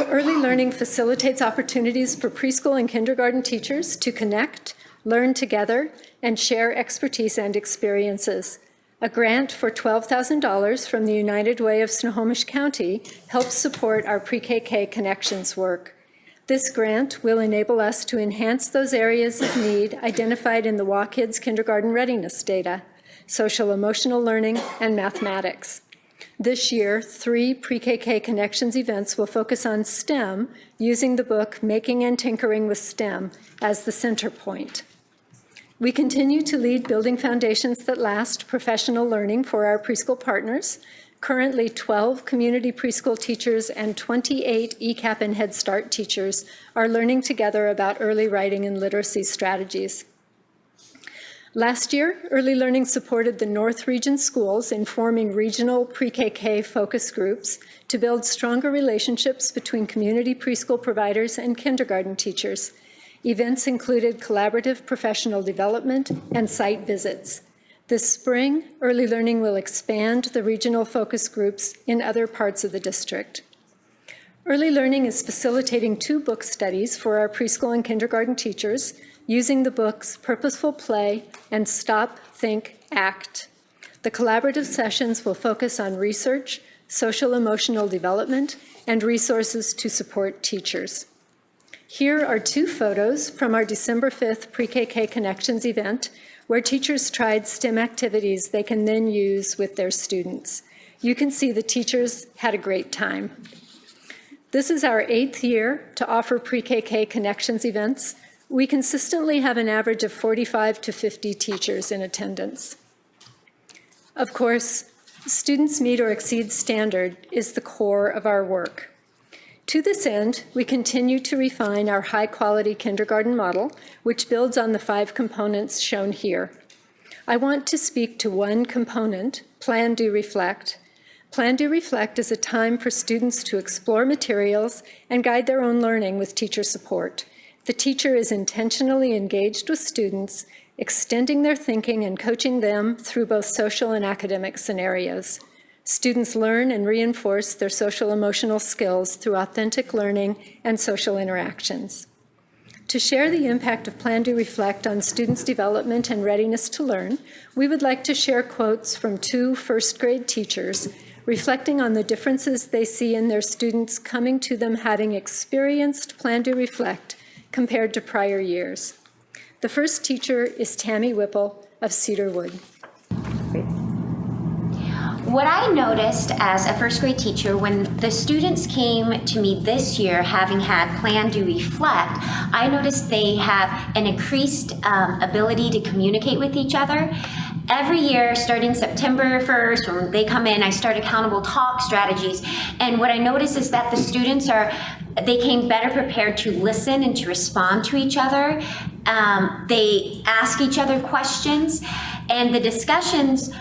Early learning facilitates opportunities for preschool and kindergarten teachers to connect, learn together, and share expertise and experiences. A grant for $12,000 from the United Way of Snohomish County helps support our pre-KK Connections work. This grant will enable us to enhance those areas of need identified in the WA Kids Kindergarten Readiness data, social emotional learning, and mathematics. This year, 3 pre-KK Connections events will focus on STEM using the book Making and Tinkering with STEM as the center point. We continue to lead Building Foundations That Last professional learning for our preschool partners. Currently, 12 community preschool teachers and 28 ECAP and Head Start teachers are learning together about early writing and literacy strategies. Last year, Early Learning supported the North Region schools in forming regional pre-KK focus groups to build stronger relationships between community preschool providers and kindergarten teachers. Events included collaborative professional development and site visits. This spring, Early Learning will expand the regional focus groups in other parts of the district. Early Learning is facilitating 2 book studies for our preschool and kindergarten teachers using the books Purposeful Play and Stop, Think, Act. The collaborative sessions will focus on research, social emotional development, and resources to support teachers. Here are 2 photos from our December 5th Pre-KK Connections event, where teachers tried STEM activities they can then use with their students. You can see the teachers had a great time. This is our 8th year to offer Pre-KK Connections events. We consistently have an average of 45 to 50 teachers in attendance. Of course, students meet or exceed standard is the core of our work. To this end, we continue to refine our high-quality kindergarten model, which builds on the 5 components shown here. I want to speak to one component, Plan, Do, Reflect. Plan, Do, Reflect is a time for students to explore materials and guide their own learning with teacher support. The teacher is intentionally engaged with students, extending their thinking and coaching them through both social and academic scenarios. Students learn and reinforce their social emotional skills through authentic learning and social interactions. To share the impact of Plan, Do, Reflect on students' development and readiness to learn, we would like to share quotes from 2 first-grade teachers reflecting on the differences they see in their students coming to them having experienced Plan, Do, Reflect compared to prior years. The first teacher is Tammy Whipple of Cedarwood. What I noticed as a first grade teacher when the students came to me this year having had Plan, Do, Reflect, I noticed they have an increased ability to communicate with each other. Every year, starting September 1st, when they come in, I start accountable talk strategies. And what I noticed is that the students they came better prepared to listen and to respond to each other. They ask each other questions, and the discussions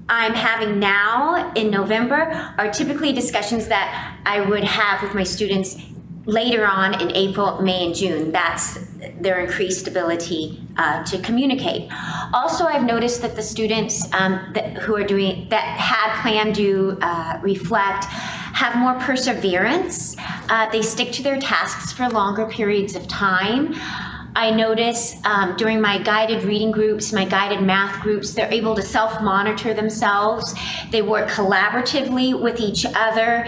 I'm having now in November are typically discussions that I would have with my students later on in April, May, and June. That's their increased ability to communicate. Also, I've noticed that the students that had Plan, Do, Reflect have more perseverance. They stick to their tasks for longer periods of time. I notice during my guided reading groups, my guided math groups, they're able to self-monitor themselves. They work collaboratively with each other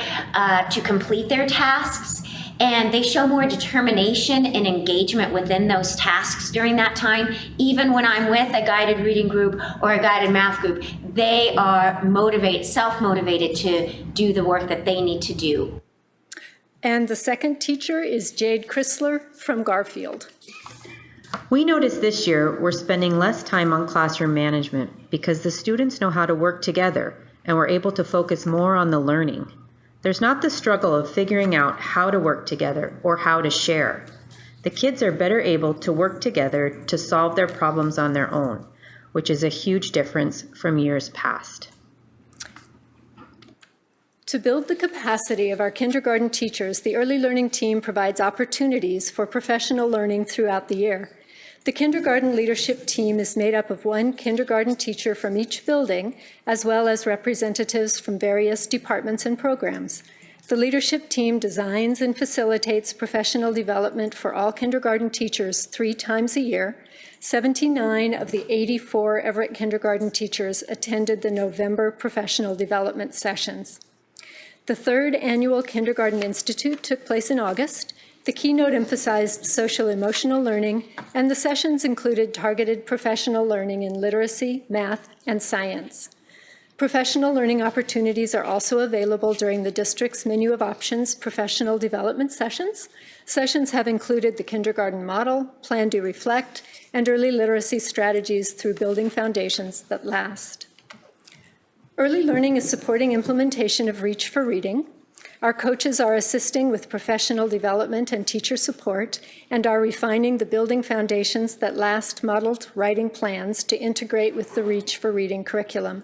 to complete their tasks. And they show more determination and engagement within those tasks during that time. Even when I'm with a guided reading group or a guided math group, they are self-motivated to do the work that they need to do. And the second teacher is Jade Chrysler from Garfield. We noticed this year we're spending less time on classroom management because the students know how to work together and we're able to focus more on the learning. There's not the struggle of figuring out how to work together or how to share. The kids are better able to work together to solve their problems on their own, which is a huge difference from years past. To build the capacity of our kindergarten teachers, the early learning team provides opportunities for professional learning throughout the year. The kindergarten leadership team is made up of one kindergarten teacher from each building, as well as representatives from various departments and programs. The leadership team designs and facilitates professional development for all kindergarten teachers 3 times a year. 79 of the 84 Everett kindergarten teachers attended the November professional development sessions. The 3rd Annual Kindergarten Institute took place in August. The keynote emphasized social-emotional learning, and the sessions included targeted professional learning in literacy, math, and science. Professional learning opportunities are also available during the district's menu of options professional development sessions. Sessions have included the kindergarten model, Plan, Do, Reflect, and early literacy strategies through building foundations that last. Early learning is supporting implementation of Reach for Reading. Our coaches are assisting with professional development and teacher support and are refining the building foundations that last modeled writing plans to integrate with the Reach for Reading curriculum.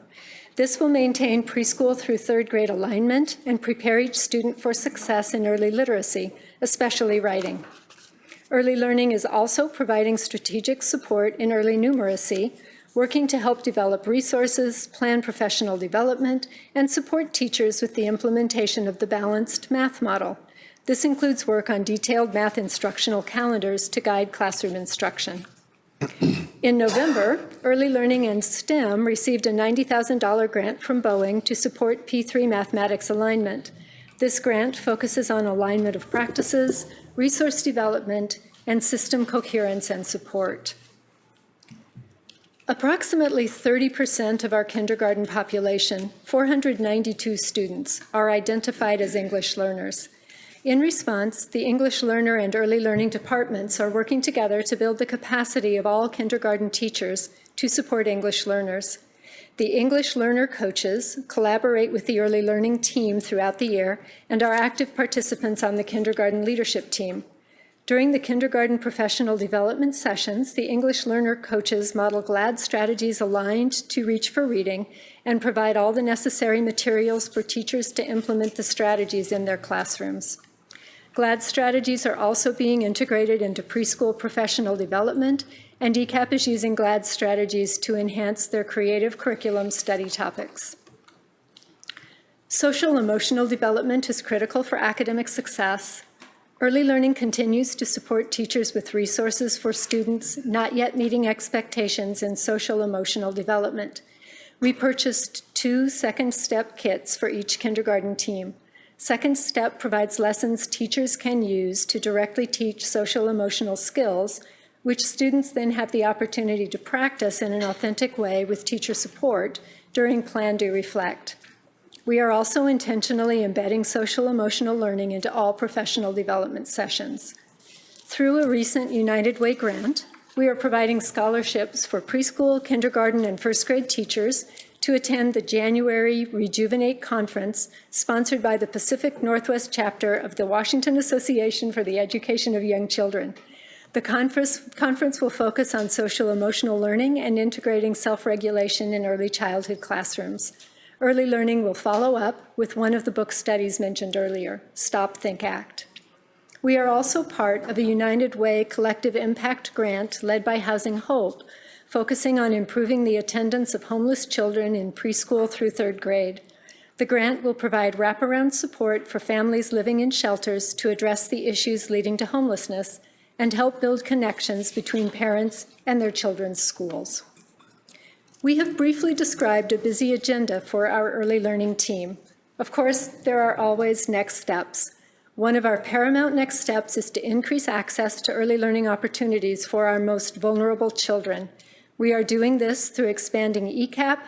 This will maintain preschool through 3rd grade alignment and prepare each student for success in early literacy, especially writing. Early learning is also providing strategic support in early numeracy, working to help develop resources, plan professional development, and support teachers with the implementation of the balanced math model. This includes work on detailed math instructional calendars to guide classroom instruction. In November, Early Learning and STEM received a $90,000 grant from Boeing to support P3 mathematics alignment. This grant focuses on alignment of practices, resource development, and system coherence and support. Approximately 30% of our kindergarten population, 492 students, are identified as English learners. In response, the English learner and early learning departments are working together to build the capacity of all kindergarten teachers to support English learners. The English learner coaches collaborate with the early learning team throughout the year and are active participants on the kindergarten leadership team. During the kindergarten professional development sessions, the English learner coaches model GLAD strategies aligned to Reach for Reading and provide all the necessary materials for teachers to implement the strategies in their classrooms. GLAD strategies are also being integrated into preschool professional development, and ECAP is using GLAD strategies to enhance their creative curriculum study topics. Social emotional development is critical for academic success. Early learning continues to support teachers with resources for students not yet meeting expectations in social emotional development. We purchased 2 Second Step kits for each kindergarten team. Second Step provides lessons teachers can use to directly teach social emotional skills, which students then have the opportunity to practice in an authentic way with teacher support during Plan, Do, Reflect. We are also intentionally embedding social emotional learning into all professional development sessions. Through a recent United Way grant, we are providing scholarships for preschool, kindergarten, and 1st grade teachers to attend the January Rejuvenate Conference sponsored by the Pacific Northwest chapter of the Washington Association for the Education of Young Children. The conference will focus on social emotional learning and integrating self-regulation in early childhood classrooms. Early learning will follow up with one of the book studies mentioned earlier, Stop, Think, Act. We are also part of a United Way collective impact grant led by Housing Hope, focusing on improving the attendance of homeless children in preschool through 3rd grade. The grant will provide wraparound support for families living in shelters to address the issues leading to homelessness and help build connections between parents and their children's schools. We have briefly described a busy agenda for our early learning team. Of course, there are always next steps. One of our paramount next steps is to increase access to early learning opportunities for our most vulnerable children. We are doing this through expanding ECAP,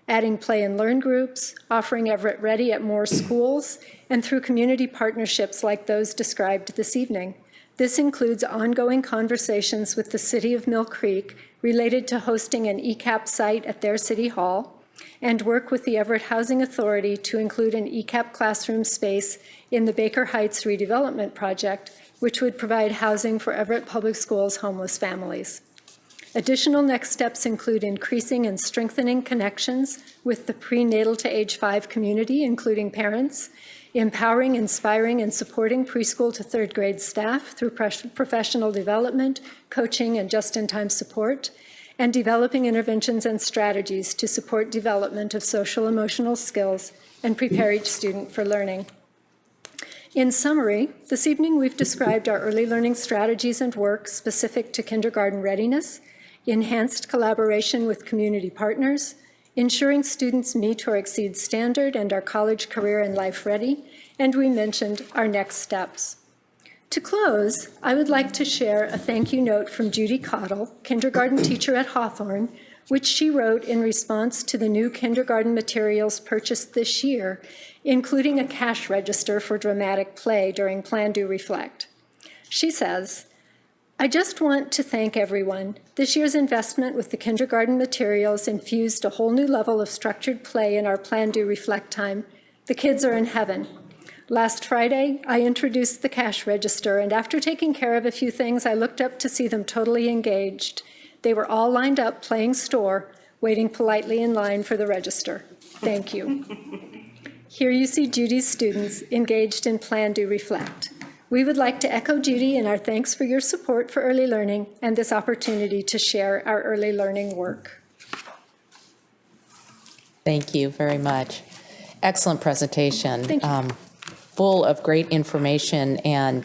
adding play and learn groups, offering Everett Ready at more schools, and through community partnerships like those described this evening. This includes ongoing conversations with the City of Mill Creek related to hosting an ECAP site at their City Hall, and work with the Everett Housing Authority to include an ECAP classroom space in the Baker Heights redevelopment project, which would provide housing for Everett Public Schools homeless families. Additional next steps include increasing and strengthening connections with the prenatal to age 5 community, including parents, empowering, inspiring, and supporting preschool to 3rd grade staff through professional development, coaching, and just-in-time support, and developing interventions and strategies to support development of social emotional skills and prepare each student for learning. In summary, this evening we've described our early learning strategies and work specific to kindergarten readiness, enhanced collaboration with community partners, ensuring students meet or exceed standard and are college, career, and life ready, and we mentioned our next steps. To close, I would like to share a thank you note from Judy Cottle, kindergarten teacher at Hawthorne, which she wrote in response to the new kindergarten materials purchased this year, including a cash register for dramatic play during Plan Do Reflect. She says, I just want to thank everyone. This year's investment with the kindergarten materials infused a whole new level of structured play in our Plan Do Reflect time. The kids are in heaven. Last Friday, I introduced the cash register, and after taking care of a few things, I looked up to see them totally engaged. They were all lined up playing store, waiting politely in line for the register. Thank you. Here you see Judy's students engaged in Plan Do Reflect. We would like to echo Judy in our thanks for your support for early learning and this opportunity to share our early learning work. Thank you very much. Excellent presentation. Thank you. Full of great information, and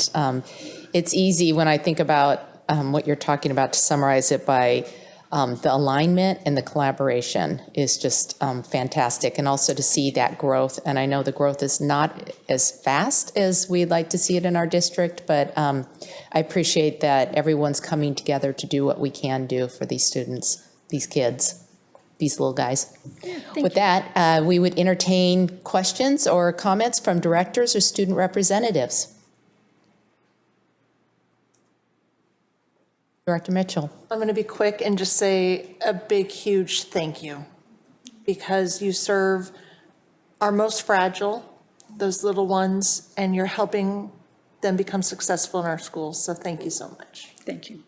it's easy when I think about what you're talking about to summarize it by the alignment and the collaboration is just fantastic, and also to see that growth. And I know the growth is not as fast as we'd like to see it in our district, but I appreciate that everyone's coming together to do what we can do for these students, these kids, these little guys. With that, we would entertain questions or comments from directors or student representatives. Director Mitchell. I'm going to be quick and just say a big, huge thank you, because you serve our most fragile, those little ones, and you're helping them become successful in our schools. So thank you so much. Thank you.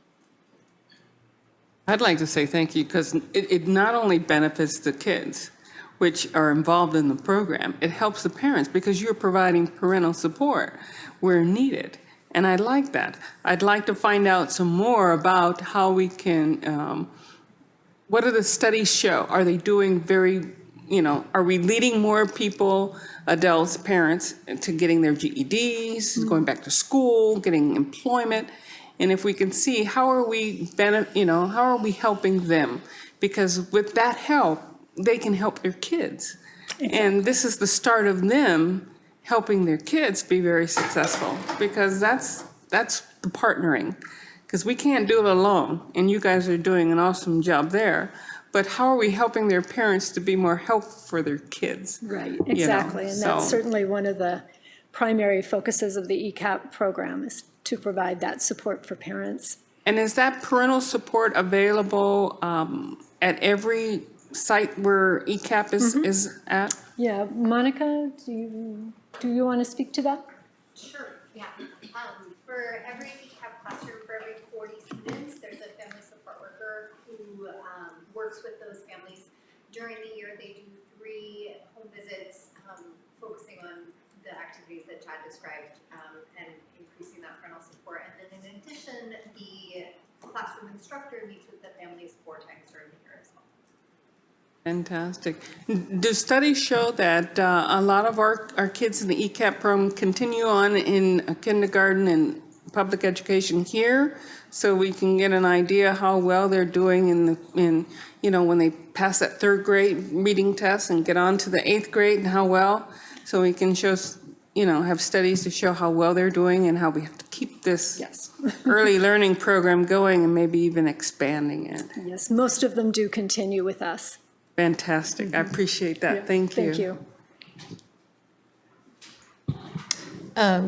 I'd like to say thank you because it not only benefits the kids, which are involved in the program, it helps the parents because you're providing parental support where needed. And I like that. I'd like to find out some more about how we can, what do the studies show? Are they doing very, are we leading more people, adults, parents, to getting their GEDs, going back to school, getting employment? And if we can see how are we, how are we helping them? Because with that help, they can help their kids. Exactly. And this is the start of them helping their kids be very successful, because that's the partnering. Because we can't do it alone, and you guys are doing an awesome job there. But how are we helping their parents to be more helpful for their kids? Right, exactly. And that's certainly one of the primary focuses of the ECAP program, is to provide that support for parents. And is that parental support available at every site where ECAP is at? Yeah, Monica, do you want to speak to that? Sure, yeah. For every ECAP classroom, for every 40 students, there's a family support worker who works with those families. During the year, they do 3 home visits focusing on the activities that Chad described and increasing that parental support. And then in addition, the classroom instructor meets with the families 4 times during the year as well. Fantastic. Do studies show that a lot of our kids in the ECAP program continue on in kindergarten and public education here, so we can get an idea how well they're doing in when they pass that 3rd grade reading test and get on to the 8th grade and how well, so we can show, have studies to show how well they're doing and how we have to keep this early learning program going and maybe even expanding it. Yes, most of them do continue with us. Fantastic. I appreciate that. Thank you. Thank you.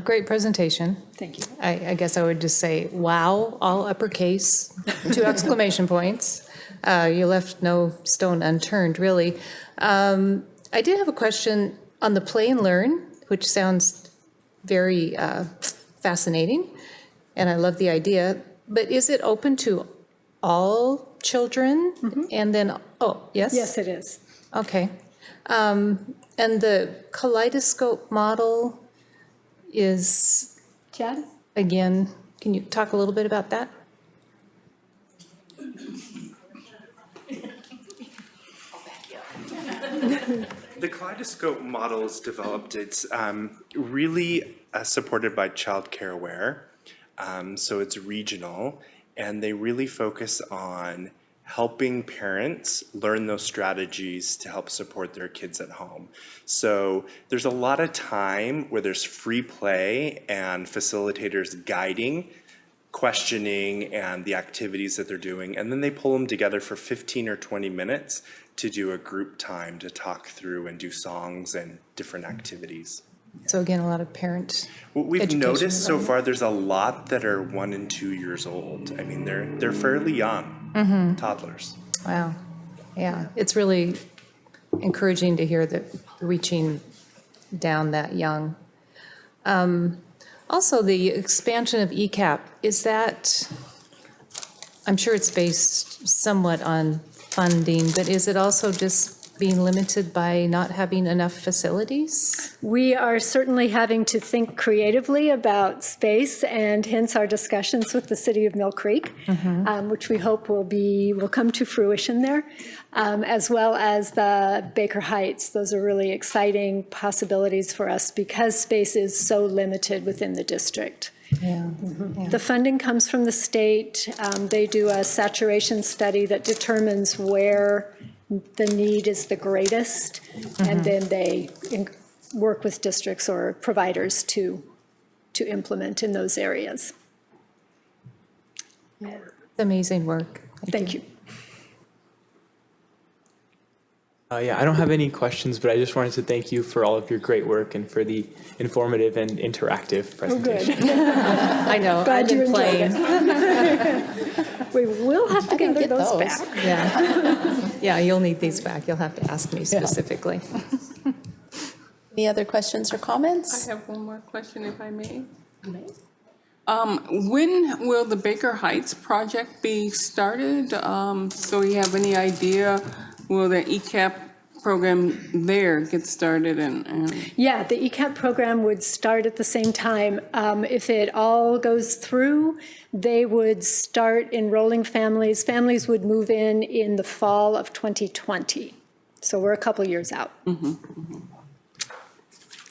Great presentation. Thank you. I guess I would just say, wow, all uppercase, 2 exclamation points. You left no stone unturned, really. I did have a question on the play and learn, which sounds very fascinating, and I love the idea. But is it open to all children? And then, yes? Yes, it is. Okay. And the kaleidoscope model is, Chad? again, can you talk a little bit about that? The kaleidoscope model is developed. It's really supported by Child Care Aware, so it's regional, and they really focus on helping parents learn those strategies to help support their kids at home. So there's a lot of time where there's free play and facilitators guiding, questioning, and the activities that they're doing, and then they pull them together for 15 or 20 minutes to do a group time to talk through and do songs and different activities. So again, a lot of parent What we've education noticed so around it. far, there's a lot that are 1 and 2 years old. I mean, they're fairly young, toddlers. Wow. Yeah, it's really encouraging to hear that reaching down that young. Also, the expansion of ECAP, is that, I'm sure it's based somewhat on funding, but is it also just being limited by not having enough facilities? We are certainly having to think creatively about space, and hence our discussions with the city of Mill Creek, which we hope will come to fruition there, as well as the Baker Heights. Those are really exciting possibilities for us because space is so limited within the district. Yeah. The funding comes from the state. They do a saturation study that determines where the need is the greatest, and then they work with districts or providers to implement in those areas. Amazing work. Thank you. Yeah, I don't have any questions, but I just wanted to thank you for all of your great work and for the informative and interactive presentation. I know, Glad I've you been enjoyed playing. it. We will have to gather those back. Yeah. Yeah, you'll need these back. You'll have to ask me specifically. Any other questions or comments? I have one more question, if I may. When will the Baker Heights project be started? So you have any idea, will the ECAP program there get started? Yeah, the ECAP program would start at the same time. If it all goes through, they would start enrolling families. Families would move in the fall of 2020. So we're a couple years out.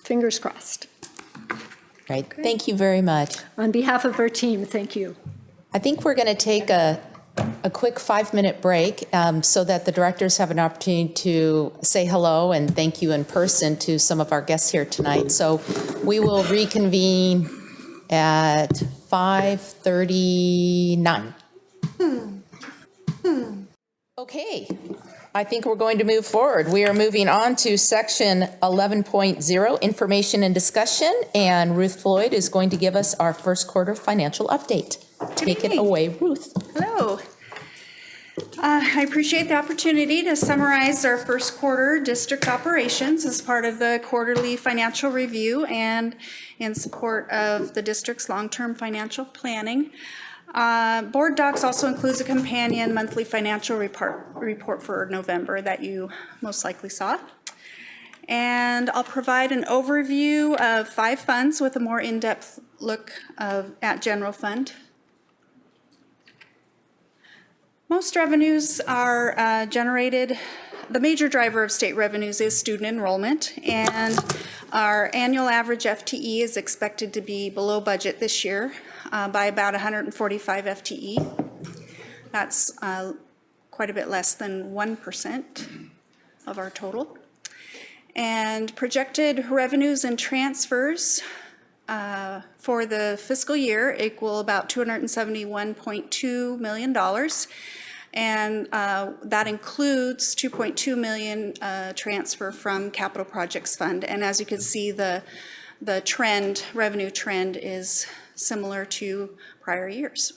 Fingers crossed. Right. Thank you very much. On behalf of our team, thank you. I think we're going to take a quick 5-minute break so that the directors have an opportunity to say hello and thank you in person to some of our guests here tonight. So we will reconvene at 5:39. Okay, I think we're going to move forward. We are moving on to section 11.0, information and discussion, and Ruth Floyd is going to give us our first quarter financial update. Take it away, Ruth. Hello. I appreciate the opportunity to summarize our first quarter district operations as part of the quarterly financial review and in support of the district's long-term financial planning. Board docs also includes a companion monthly financial report for November that you most likely saw. And I'll provide an overview of 5 funds with a more in-depth look at general fund. Most revenues are generated the major driver of state revenues is student enrollment, and our annual average FTE is expected to be below budget this year by about 145 FTE. That's quite a bit less than 1% of our total. And projected revenues and transfers for the fiscal year equal about $271.2 million. And that includes $2.2 million transfer from Capital Projects Fund. And as you can see, the trend, revenue trend is similar to prior years.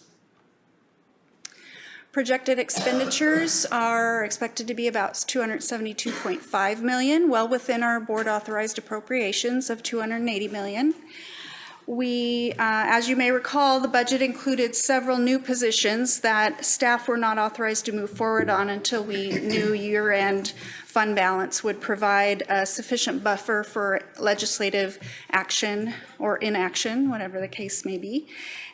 Projected expenditures are expected to be about $272.5 million, well within our board authorized appropriations of $280 million. We, as you may recall, the budget included several new positions that staff were not authorized to move forward on until we knew year-end fund balance would provide a sufficient buffer for legislative action or inaction, whatever the case may be.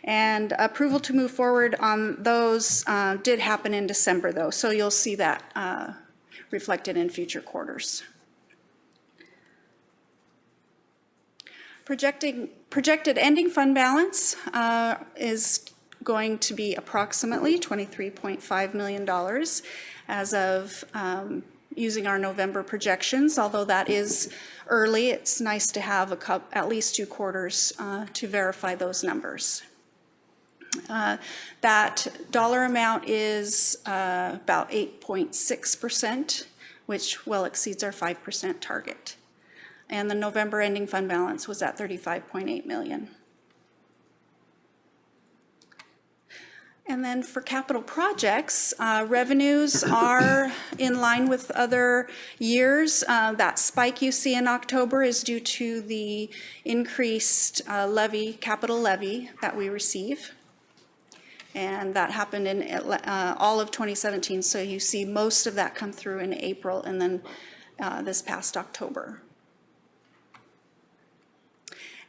And approval to move forward on those did happen in December, though, so you'll see that reflected in future quarters. Projected ending fund balance is going to be approximately $23.5 million as of using our November projections. Although that is early, it's nice to have at least 2 quarters to verify those numbers. That dollar amount is about 8.6%, which well exceeds our 5% target. And the November ending fund balance was at $35.8 million. And then for capital projects, revenues are in line with other years. That spike you see in October is due to the increased capital levy that we receive. And that happened in all of 2017. So you see most of that come through in April and then this past October.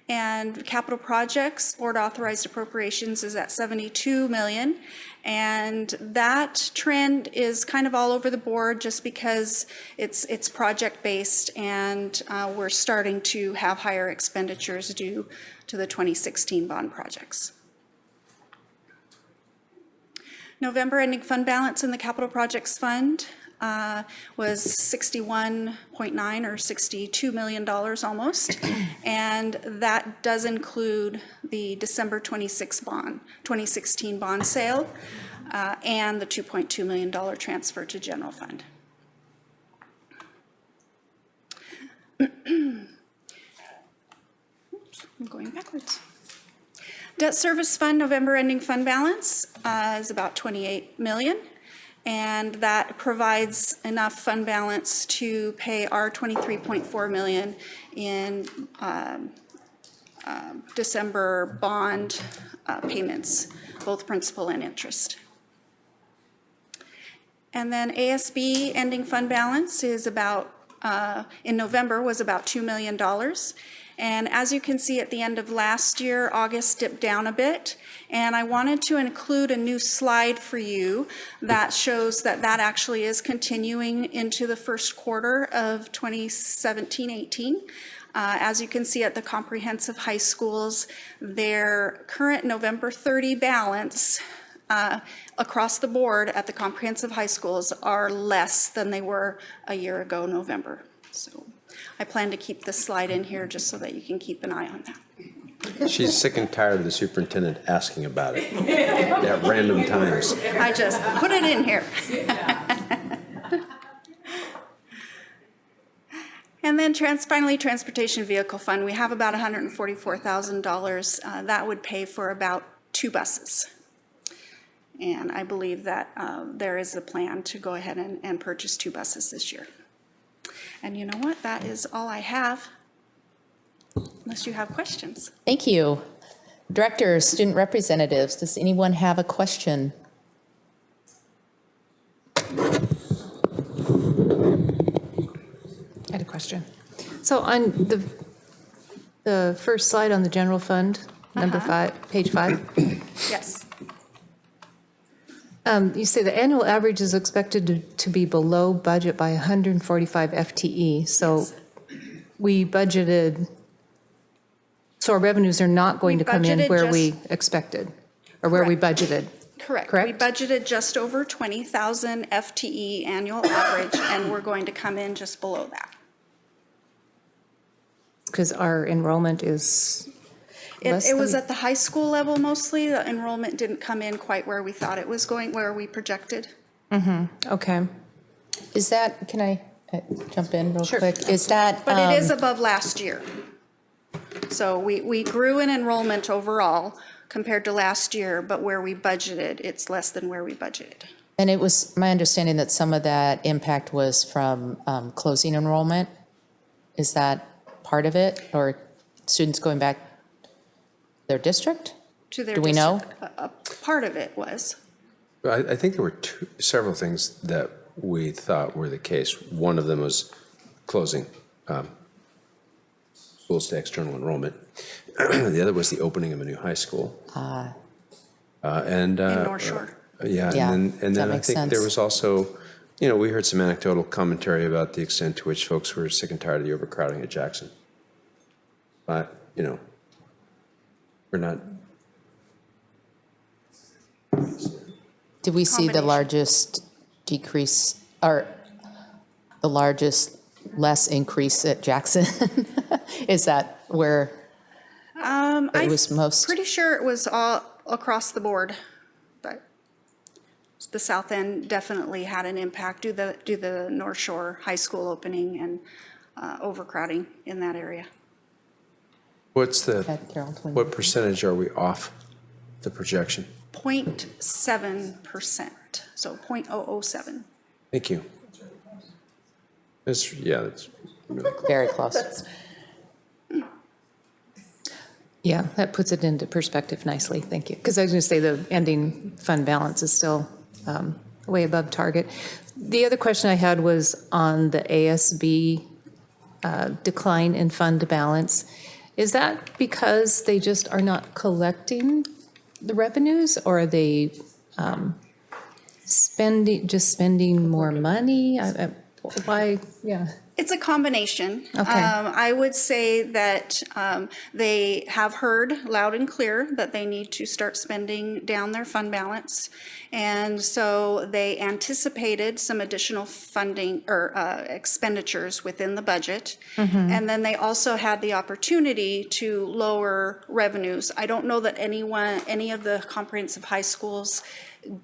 And capital projects, board authorized appropriations is at $72 million. And that trend is kind of all over the board just because it's project based and we're starting to have higher expenditures due to the 2016 bond projects. November ending fund balance in the capital projects fund was $61.9 or $62 million almost, and that does include the December 2016 bond sale and the $2.2 million transfer to general fund. Oops, I'm going backwards. Debt service fund November ending fund balance is about $28 million. And that provides enough fund balance to pay our $23.4 million in December bond payments, both principal and interest. And then ASB ending fund balance is about, in November, was about $2 million. And as you can see at the end of last year, August dipped down a bit. And I wanted to include a new slide for you that shows that that actually is continuing into the first quarter of 2017-18. As you can see at the comprehensive high schools, their current November 30 balance across the board at the comprehensive high schools are less than they were a year ago, November. So I plan to keep this slide in here just so that you can keep an eye on that. She's sick and tired of the superintendent asking about it at random times. I just put it in here. And then finally, transportation vehicle fund. We have about $144,000. That would pay for about 2 buses. And I believe that there is a plan to go ahead and purchase 2 buses this year. And you know what? That is all I have, unless you have questions. Thank you. Directors, student representatives, does anyone have a question? I had a question. So on the first slide on the general fund, number 5, page 5. Yes. You say the annual average is expected to be below budget by 145 FTE. So we budgeted, so our revenues are not going to come in budgeted where just- we expected, or where we budgeted. Correct. Correct? We budgeted just over 20,000 FTE annual average, and we're going to come in just below that. Because our enrollment is less It was than- at the high school level mostly. The enrollment didn't come in quite where we thought it was going, where we projected. Okay. Is that, can I jump in real quick? Is that? But it is above last year. So we grew in enrollment overall compared to last year, but where we budgeted, it's less than where we budgeted. And it was my understanding that some of that impact was from closing enrollment. Is that part of it, or students going back their district? To their Do we know? district. A part of it was. I think there were several things that we thought were the case. One of them was closing schools to external enrollment. The other was the opening of a new high school. And In North Shore. Yeah, Yeah, and then that I makes think there sense. was also, we heard some anecdotal commentary about the extent to which folks were sick and tired of the overcrowding at Jackson. But, we're not. Did we see the Combination. largest decrease, or the largest less increase at Jackson? Is that where it was most? Pretty sure it was all across the board, but the South End definitely had an impact due to the North Shore High School opening and overcrowding in that area. What's Carol, what percentage are we off the projection? 0.7%, so 0.007. Thank you. That's Very close. Yeah, that puts it into perspective nicely, thank you. Because I was going to say the ending fund balance is still way above target. The other question I had was on the ASB decline in fund balance. Is that because they just are not collecting the revenues, or are they spending more money? Why, yeah. It's a combination. Okay. I would say that they have heard loud and clear that they need to start spending down their fund balance. And so they anticipated some additional funding or expenditures within the budget. And then they also had the opportunity to lower revenues. I don't know that any of the comprehensive high schools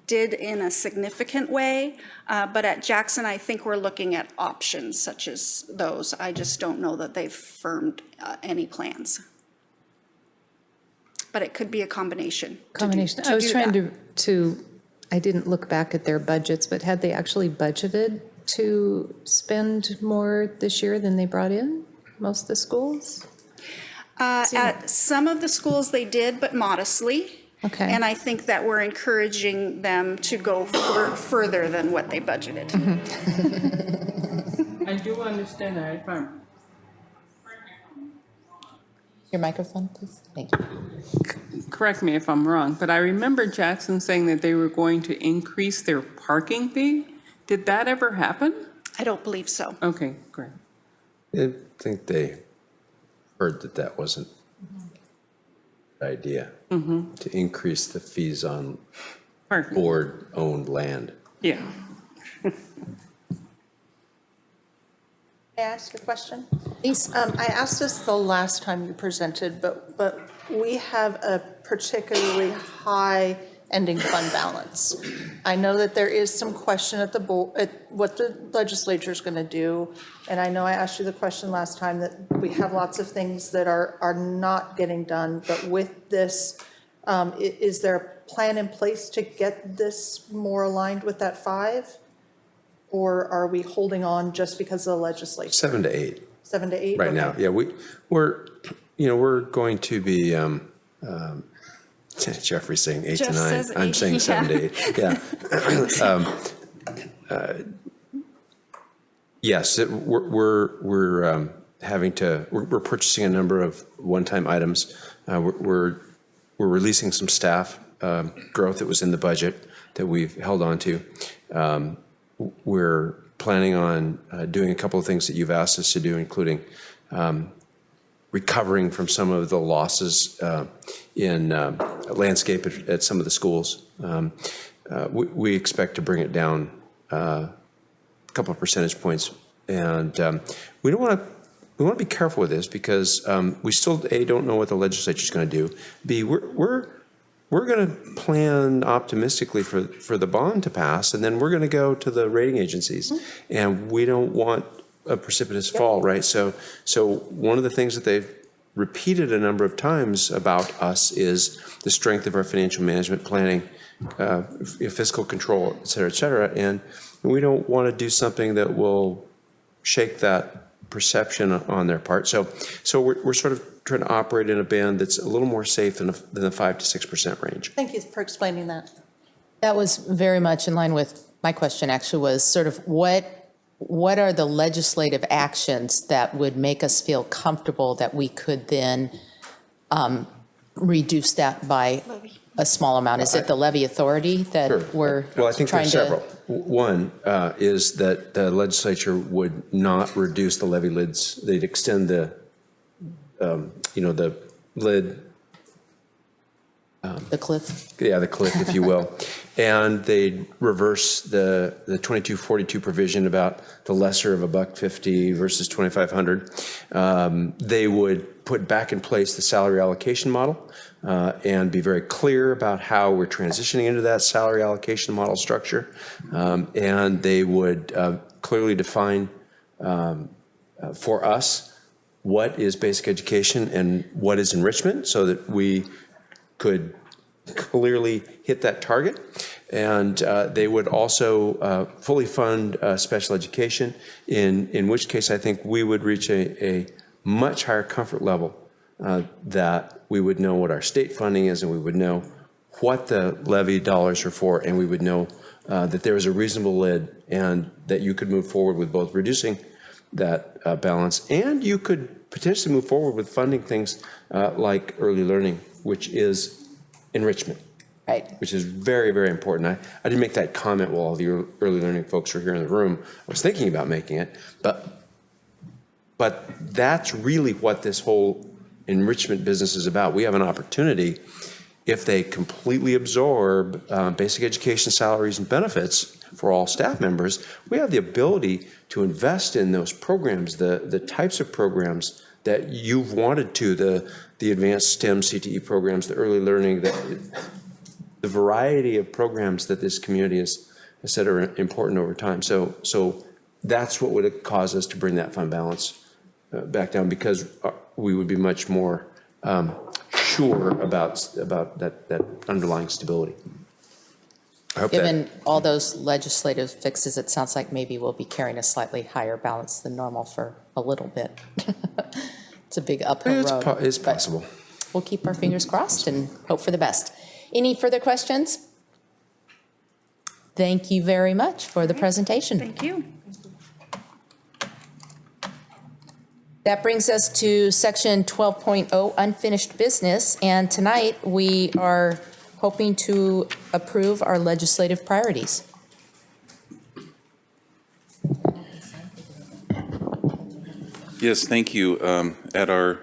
did in a significant way, but at Jackson, I think we're looking at options such as those. I just don't know that they've firmed any plans. But it could be a combination. Combination. I was trying to, I didn't look back at their budgets, but had they actually budgeted to spend more this year than they brought in, most of the schools? At some of the schools they did, but modestly. Okay. And I think that we're encouraging them to go further than what they budgeted. I do understand that. If I'm Your microphone, please. Thank you. correct me if I'm wrong, but I remember Jackson saying that they were going to increase their parking fee. Did that ever happen? I don't believe so. Okay, great. I think they heard that wasn't the idea, to increase the fees on Parking. board-owned land. Yeah. May I ask a question? Please. I asked this the last time you presented, but we have a particularly high ending fund balance. I know that there is some question at the board, at what the legislature is going to do. And I know I asked you the question last time that we have lots of things that are not getting done. But with this, is there a plan in place to get this more aligned with that 5? Or are we holding on just because of the legislature? 7 to 8. 7 to 8? Right now, yeah, we're going to be, Jeffrey's saying 8 to 9. Jeff says I'm 8, saying 7 to 8, yeah. Yes, we're having to, we're purchasing a number of one-time items. We're releasing some staff growth that was in the budget that we've held on to. We're planning on doing a couple of things that you've asked us to do, including recovering from some of the losses in landscape at some of the schools. We expect to bring it down a couple of percentage points, and we want to be careful with this because we still don't know what the legislature is going to do. B, we're going to plan optimistically for the bond to pass, and then we're going to go to the rating agencies, and we don't want a precipitous fall, right? So one of the things that they've repeated a number of times about us is the strength of our financial management planning, fiscal control, et cetera, and we don't want to do something that will shake that perception on their part. So we're sort of trying to operate in a band that's a little more safe than the 5 to 6% range. Thank you for explaining that. That was very much in line with my question, actually, was sort of what are the legislative actions that would make us feel comfortable that we could then reduce that by a small amount? Is it the levy authority that we're Well, I think trying there's several. One is that the legislature would not reduce the levy lids. They'd extend the lid. The cliff? Yeah, the cliff, if you will. And they'd reverse the 2242 provision about the lesser of $1.50 versus 2,500. They would put back in place the salary allocation model and be very clear about how we're transitioning into that salary allocation model structure. And they would clearly define for us what is basic education and what is enrichment so that we could clearly hit that target. And they would also fully fund special education, in which case I think we would reach a much higher comfort level that we would know what our state funding is, and we would know what the levy dollars are for, and we would know that there is a reasonable lid and that you could move forward with both reducing that balance, and you could potentially move forward with funding things like early learning, which is enrichment, right? Which is very, very important. I didn't make that comment while all the early learning folks were here in the room. I was thinking about making it, but that's really what this whole enrichment business is about. We have an opportunity, if they completely absorb basic education salaries and benefits for all staff members, we have the ability to invest in those programs, the types of programs that you've wanted to, the advanced STEM CTE programs, the early learning, the variety of programs that this community has said are important over time. So that's what would cause us to bring that fund balance back down, because we would be much more sure about that underlying stability. I hope Given all those legislative fixes, it sounds like maybe we'll be carrying a slightly higher balance than normal for a little bit. It's a big uphill road. It's possible. We'll keep our fingers crossed and hope for the best. Any further questions? Thank you very much for the presentation. Thank you. That brings us to section 12.0, unfinished business. And tonight we are hoping to approve our legislative priorities. Yes, thank you. At our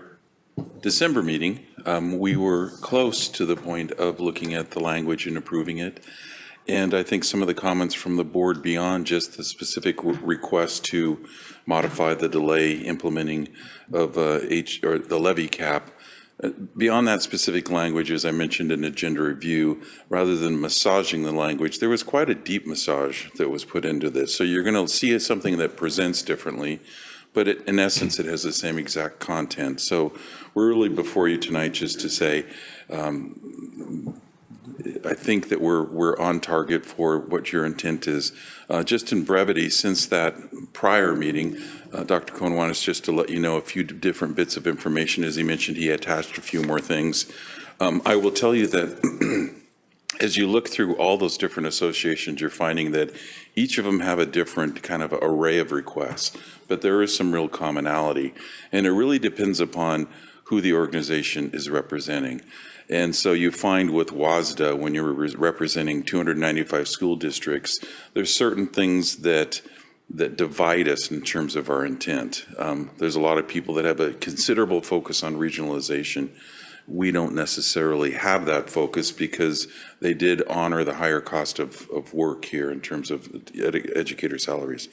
December meeting, we were close to the point of looking at the language and approving it. And I think some of the comments from the board beyond just the specific request to modify the delay implementing of the levy cap, beyond that specific language, as I mentioned in agenda review, rather than massaging the language, there was quite a deep massage that was put into this. So you're going to see something that presents differently, but in essence, it has the same exact content. So we're really before you tonight just to say, I think that we're on target for what your intent is. Just in brevity, since that prior meeting, Dr. Cohen wanted us just to let you know a few different bits of information. As he mentioned, he attached a few more things. I will tell you that as you look through all those different associations, you're finding that each of them have a different kind of array of requests, but there is some real commonality. And it really depends upon who the organization is representing. And so you find with WASDA, when you're representing 295 school districts, there's certain things that divide us in terms of our intent. There's a lot of people that have a considerable focus on regionalization. We don't necessarily have that focus because they did honor the higher cost of work here in terms of educator salaries.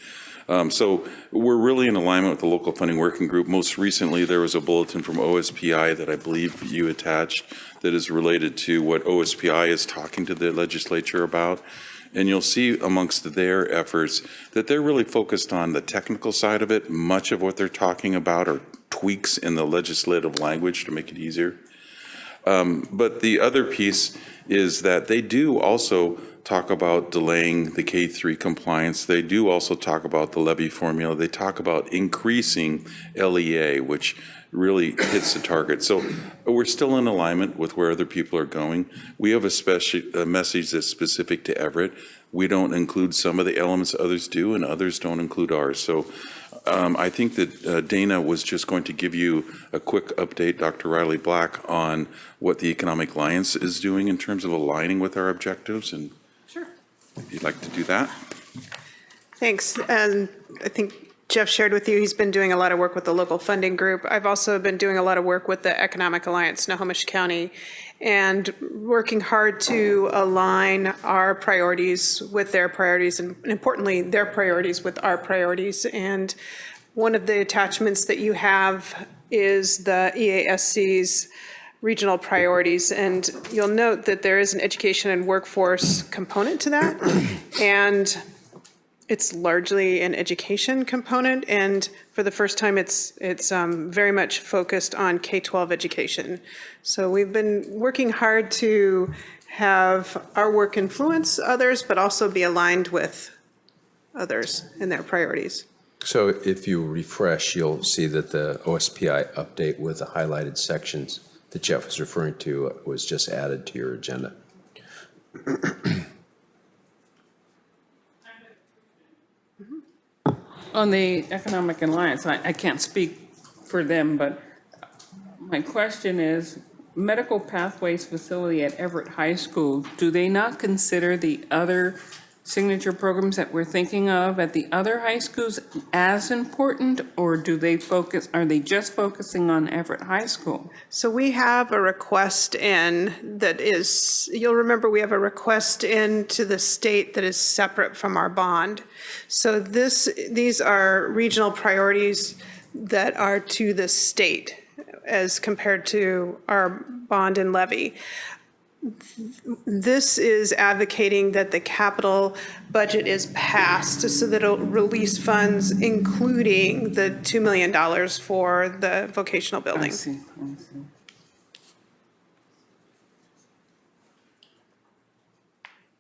So we're really in alignment with the local funding working group. Most recently, there was a bulletin from OSPI that I believe you attached that is related to what OSPI is talking to the legislature about. And you'll see amongst their efforts that they're really focused on the technical side of it. Much of what they're talking about are tweaks in the legislative language to make it easier. But the other piece is that they do also talk about delaying the K-3 compliance. They do also talk about the levy formula. They talk about increasing LEA, which really hits the target. So we're still in alignment with where other people are going. We have a message that's specific to Everett. We don't include some of the elements others do, and others don't include ours. So I think that Dana was just going to give you a quick update, Dr. Riley Black, on what the Economic Alliance is doing in terms of aligning with our objectives. And sure, if you'd like to do that. Thanks. And I think Jeff shared with you, he's been doing a lot of work with the local funding group. I've also been doing a lot of work with the Economic Alliance, Snohomish County, and working hard to align our priorities with their priorities, and importantly, their priorities with our priorities. And one of the attachments that you have is the EASC's regional priorities. And you'll note that there is an education and workforce component to that. And it's largely an education component, and for the first time, it's very much focused on K-12 education. So we've been working hard to have our work influence others, but also be aligned with others in their priorities. So if you refresh, you'll see that the OSPI update with the highlighted sections that Jeff was referring to was just added to your agenda. On the Economic Alliance, I can't speak for them, but my question is, Medical Pathways Facility at Everett High School, do they not consider the other signature programs that we're thinking of at the other high schools as important, or do they focus, are they just focusing on Everett High School? So we have a request in that is, you'll remember we have a request in to the state that is separate from our bond. So these are regional priorities that are to the state as compared to our bond and levy. This is advocating that the capital budget is passed so that it'll release funds, including the $2 million for the vocational building. I see.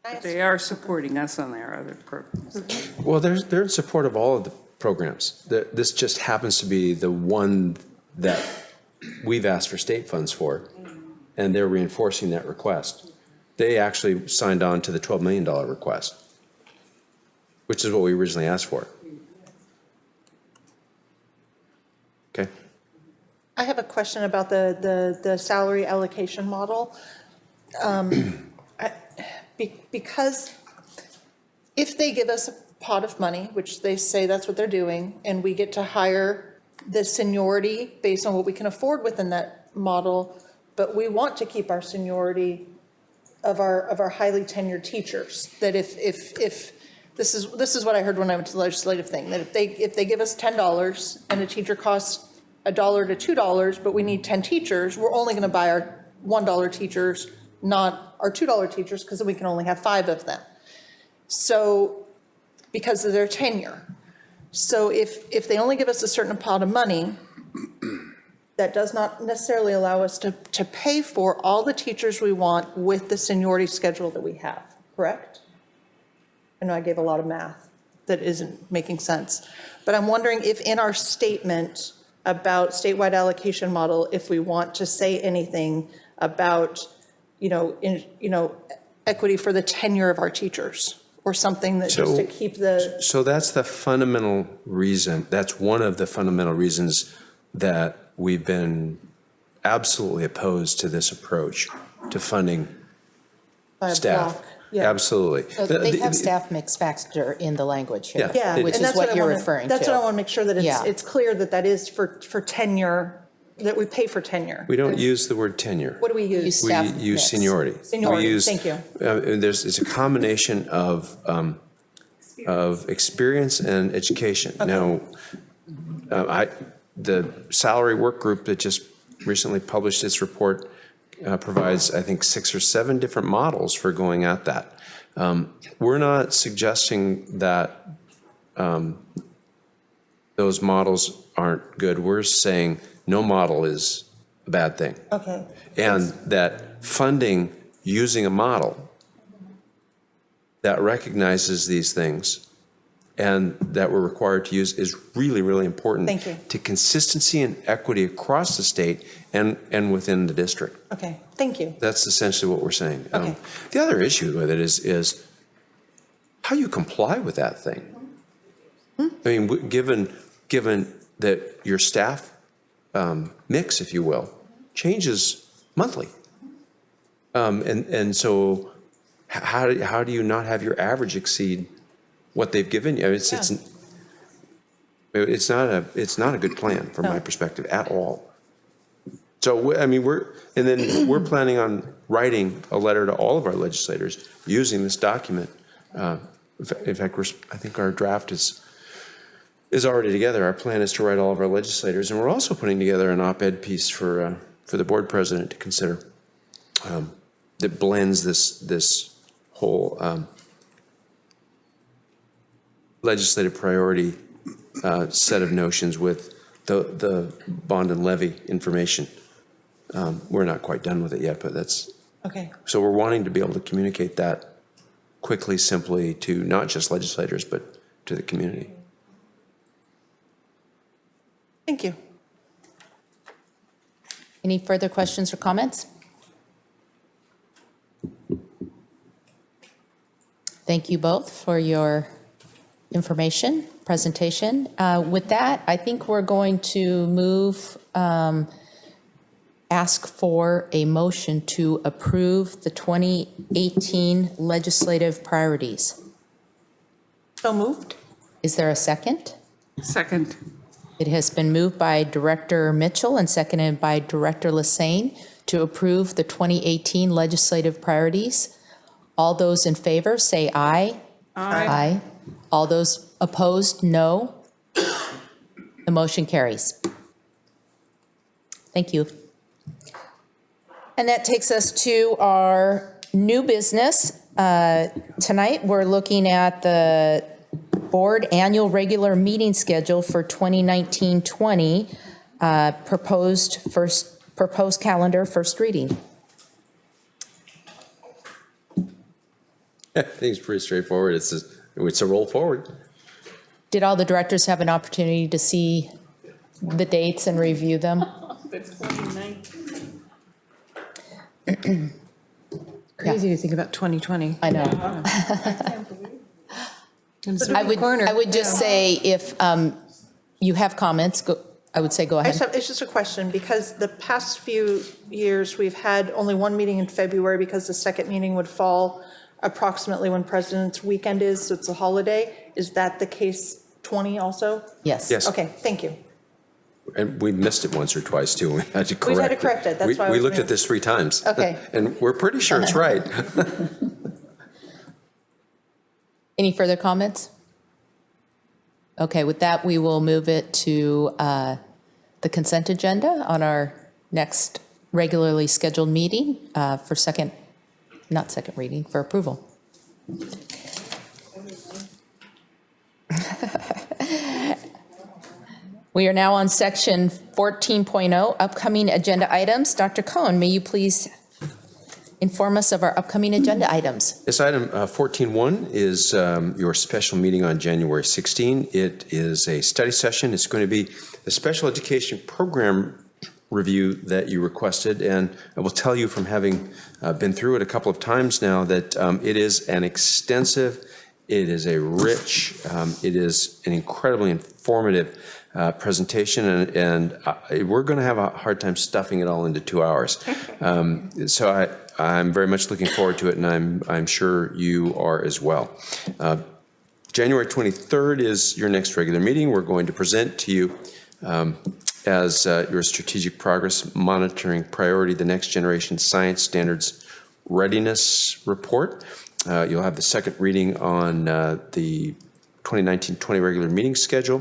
But they are supporting us on their other programs. Well, they're in support of all of the programs. This just happens to be the one that we've asked for state funds for, and they're reinforcing that request. They actually signed on to the $12 million request, which is what we originally asked for. Okay. I have a question about the salary allocation model. Because if they give us a pot of money, which they say that's what they're doing, and we get to hire the seniority based on what we can afford within that model, but we want to keep our seniority of our highly tenured teachers, that if this is what I heard when I went to the legislative thing, that if they give us $10 and a teacher costs $1 to $2, but we need 10 teachers, we're only going to buy our $1 teachers, not our $2 teachers, because then we can only have 5 of them. So because of their tenure. So if they only give us a certain pot of money, that does not necessarily allow us to pay for all the teachers we want with the seniority schedule that we have, correct? I know I gave a lot of math that isn't making sense, but I'm wondering if in our statement about statewide allocation model, if we want to say anything about, equity for the tenure of our teachers, or something that just to keep the. So that's the fundamental reason. That's one of the fundamental reasons that we've been absolutely opposed to this approach to funding By a staff. block. Yeah. Absolutely. So they have staff mix factor in the language here, Yeah, which and is that's what I you're wanna- referring to. That's what I want to make sure that Yeah. it's clear that that is for tenure, that we pay for tenure. We don't use the word tenure. What do we use? We use seniority. Seniority, We use, thank you. It's a combination of experience and education. Now, the salary work group that just recently published its report provides, I think, 6 or 7 different models for going at that. We're not suggesting that those models aren't good. We're saying no model is a bad thing. Okay. And that funding using a model that recognizes these things and that we're required to use is really, really important. Thank you. To consistency and equity across the state and within the district. Okay, thank you. That's essentially what we're saying. Okay. The other issue with it is how you comply with that thing. I mean, given that your staff mix, if you will, changes monthly. And so how do you not have your average exceed what they've given you? It's not a good plan from my perspective at all. So, I mean, we're planning on writing a letter to all of our legislators using this document. In fact, I think our draft is already together. Our plan is to write all of our legislators, and we're also putting together an op-ed piece for the board president to consider that blends this whole legislative priority set of notions with the bond and levy information. We're not quite done with it yet, but that's Okay. so we're wanting to be able to communicate that quickly, simply to not just legislators, but to the community. Thank you. Any further questions or comments? Thank you both for your information, presentation. With that, I think we're going to move, ask for a motion to approve the 2018 legislative priorities. So moved. Is there a second? Second. It has been moved by Director Mitchell and seconded by Director Lassane to approve the 2018 legislative priorities. All those in favor say aye. Aye. All those opposed, no. The motion carries. Thank you. And that takes us to our new business. Tonight, we're looking at the board annual regular meeting schedule for 2019-20, proposed calendar, first reading. I think it's pretty straightforward. It's a roll forward. Did all the directors have an opportunity to see the dates and review them? That's 2019. Crazy to think about 2020. I know. I would just say if you have comments, I would say go ahead. It's just a question, because the past few years, we've had only one meeting in February because the second meeting would fall approximately when President's Weekend is, so it's a holiday. Is that the case 20 also? Yes. Yes. Okay, thank you. And we missed it once or twice too. We had to correct it. We've had to correct it. That's why I we was looked new. at this 3 times. Okay. And we're pretty sure it's right. Any further comments? Okay, with that, we will move it to the consent agenda on our next regularly scheduled meeting for for approval. We are now on section 14.0, upcoming agenda items. Dr. Cohen, may you please inform us of our upcoming agenda items? This item 14.1 is your special meeting on January 16. It is a study session. It's going to be a special education program review that you requested, and I will tell you from having been through it a couple of times now that it is an extensive It is a rich, it is an incredibly informative presentation, and we're going to have a hard time stuffing it all into 2 hours. So I'm very much looking forward to it, and I'm sure you are as well. January 23rd is your next regular meeting. We're going to present to you as your strategic progress monitoring priority, the Next Generation Science Standards Readiness Report. You'll have the second reading on the 2019-20 regular meeting schedule.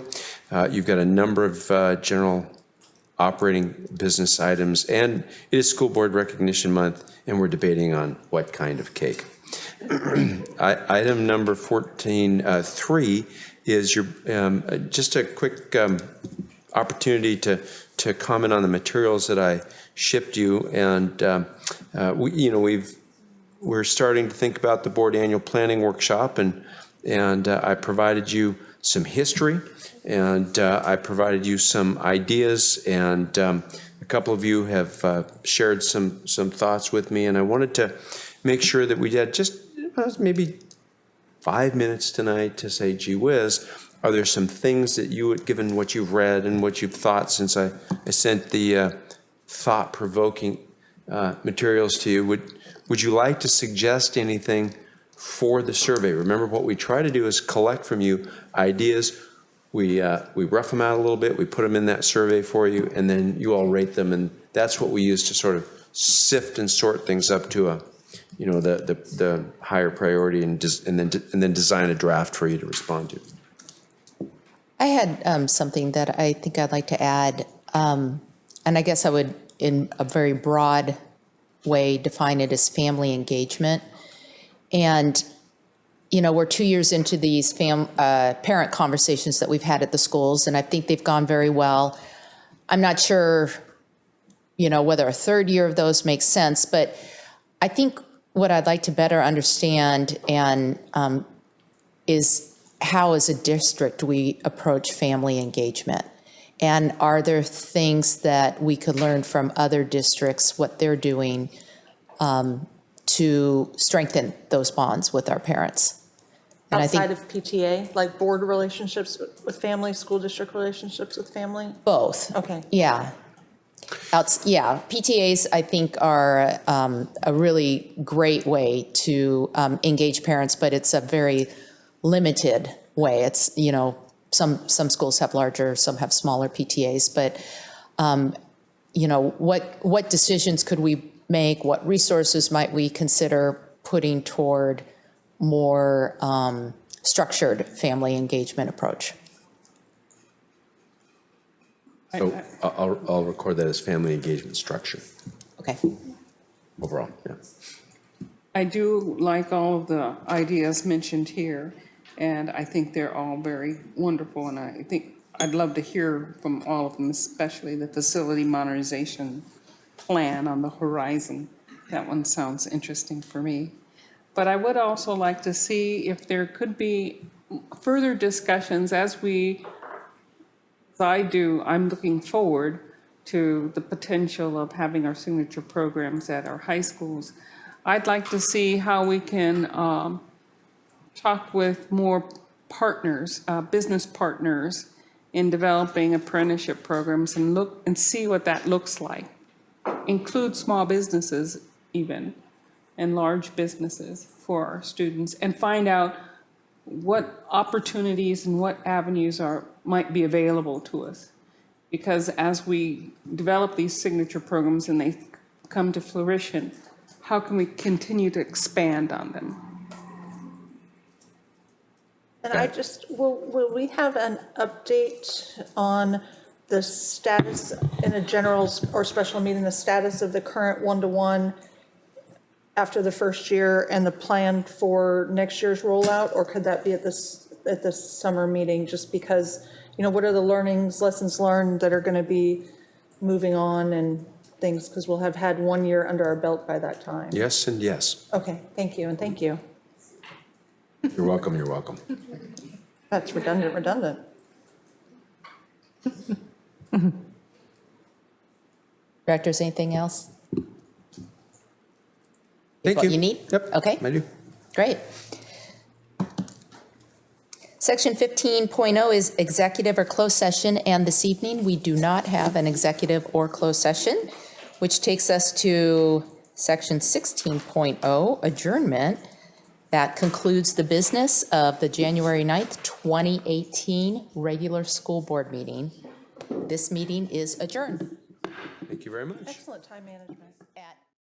You've got a number of general operating business items, and it is School Board Recognition Month, and we're debating on what kind of cake. Item number 14.3 is your just a quick opportunity to comment on the materials that I shipped you, and we're starting to think about the board annual planning workshop, and I provided you some history, and I provided you some ideas, and a couple of you have shared some thoughts with me, and I wanted to make sure that we had just maybe 5 minutes tonight to say, gee whiz, are there some things that you would, given what you've read and what you've thought since I sent the thought-provoking materials to you, would you like to suggest anything for the survey? Remember, what we try to do is collect from you ideas. We rough them out a little bit, we put them in that survey for you, and then you all rate them, and that's what we use to sort of sift and sort things up to the higher priority, and then design a draft for you to respond to. I had something that I think I'd like to add, and I guess I would, in a very broad way, define it as family engagement. And, we're 2 years into these parent conversations that we've had at the schools, and I think they've gone very well. I'm not sure, whether a third year of those makes sense, but I think what I'd like to better understand is how, as a district, we approach family engagement. And are there things that we could learn from other districts, what they're doing to strengthen those bonds with our parents? And Outside of PTA, like board relationships with family, school district relationships with family? Both. Okay. Yeah. PTAs, I think, are a really great way to engage parents, but it's a very limited way. It's, some schools have larger, some have smaller PTAs, but, what decisions could we make? What resources might we consider putting toward more structured family engagement approach? So I'll record that as family engagement structure. Okay. Overall, yeah. I do like all of the ideas mentioned here, and I think they're all very wonderful, and I think I'd love to hear from all of them, especially the facility modernization plan on the horizon. That one sounds interesting for me. But I would also like to see if there could be further discussions I'm looking forward to the potential of having our signature programs at our high schools. I'd like to see how we can talk with more partners, business partners, in developing apprenticeship programs and look and see what that looks like. Include small businesses even, and large businesses for our students, and find out what opportunities and what avenues might be available to us. Because as we develop these signature programs and they come to fruition, how can we continue to expand on them? And will we have an update on the status in a general or special meeting, the status of the current one-to-one after the first year and the plan for next year's rollout? Or could that be at this summer meeting, just because, what are the lessons learned that are going to be moving on and things, because we'll have had 1 year under our belt by that time. Yes and yes. Okay, thank you, and thank you. You're welcome, you're welcome. That's redundant. Directors, anything else? Thank What you. you need? Yep. Okay. I do. Great. Section 15.0 is executive or closed session, and this evening we do not have an executive or closed session, which takes us to Section 16.0, adjournment. That concludes the business of the January 9th, 2018 regular school board meeting. This meeting is adjourned. Thank you very much. Excellent time management.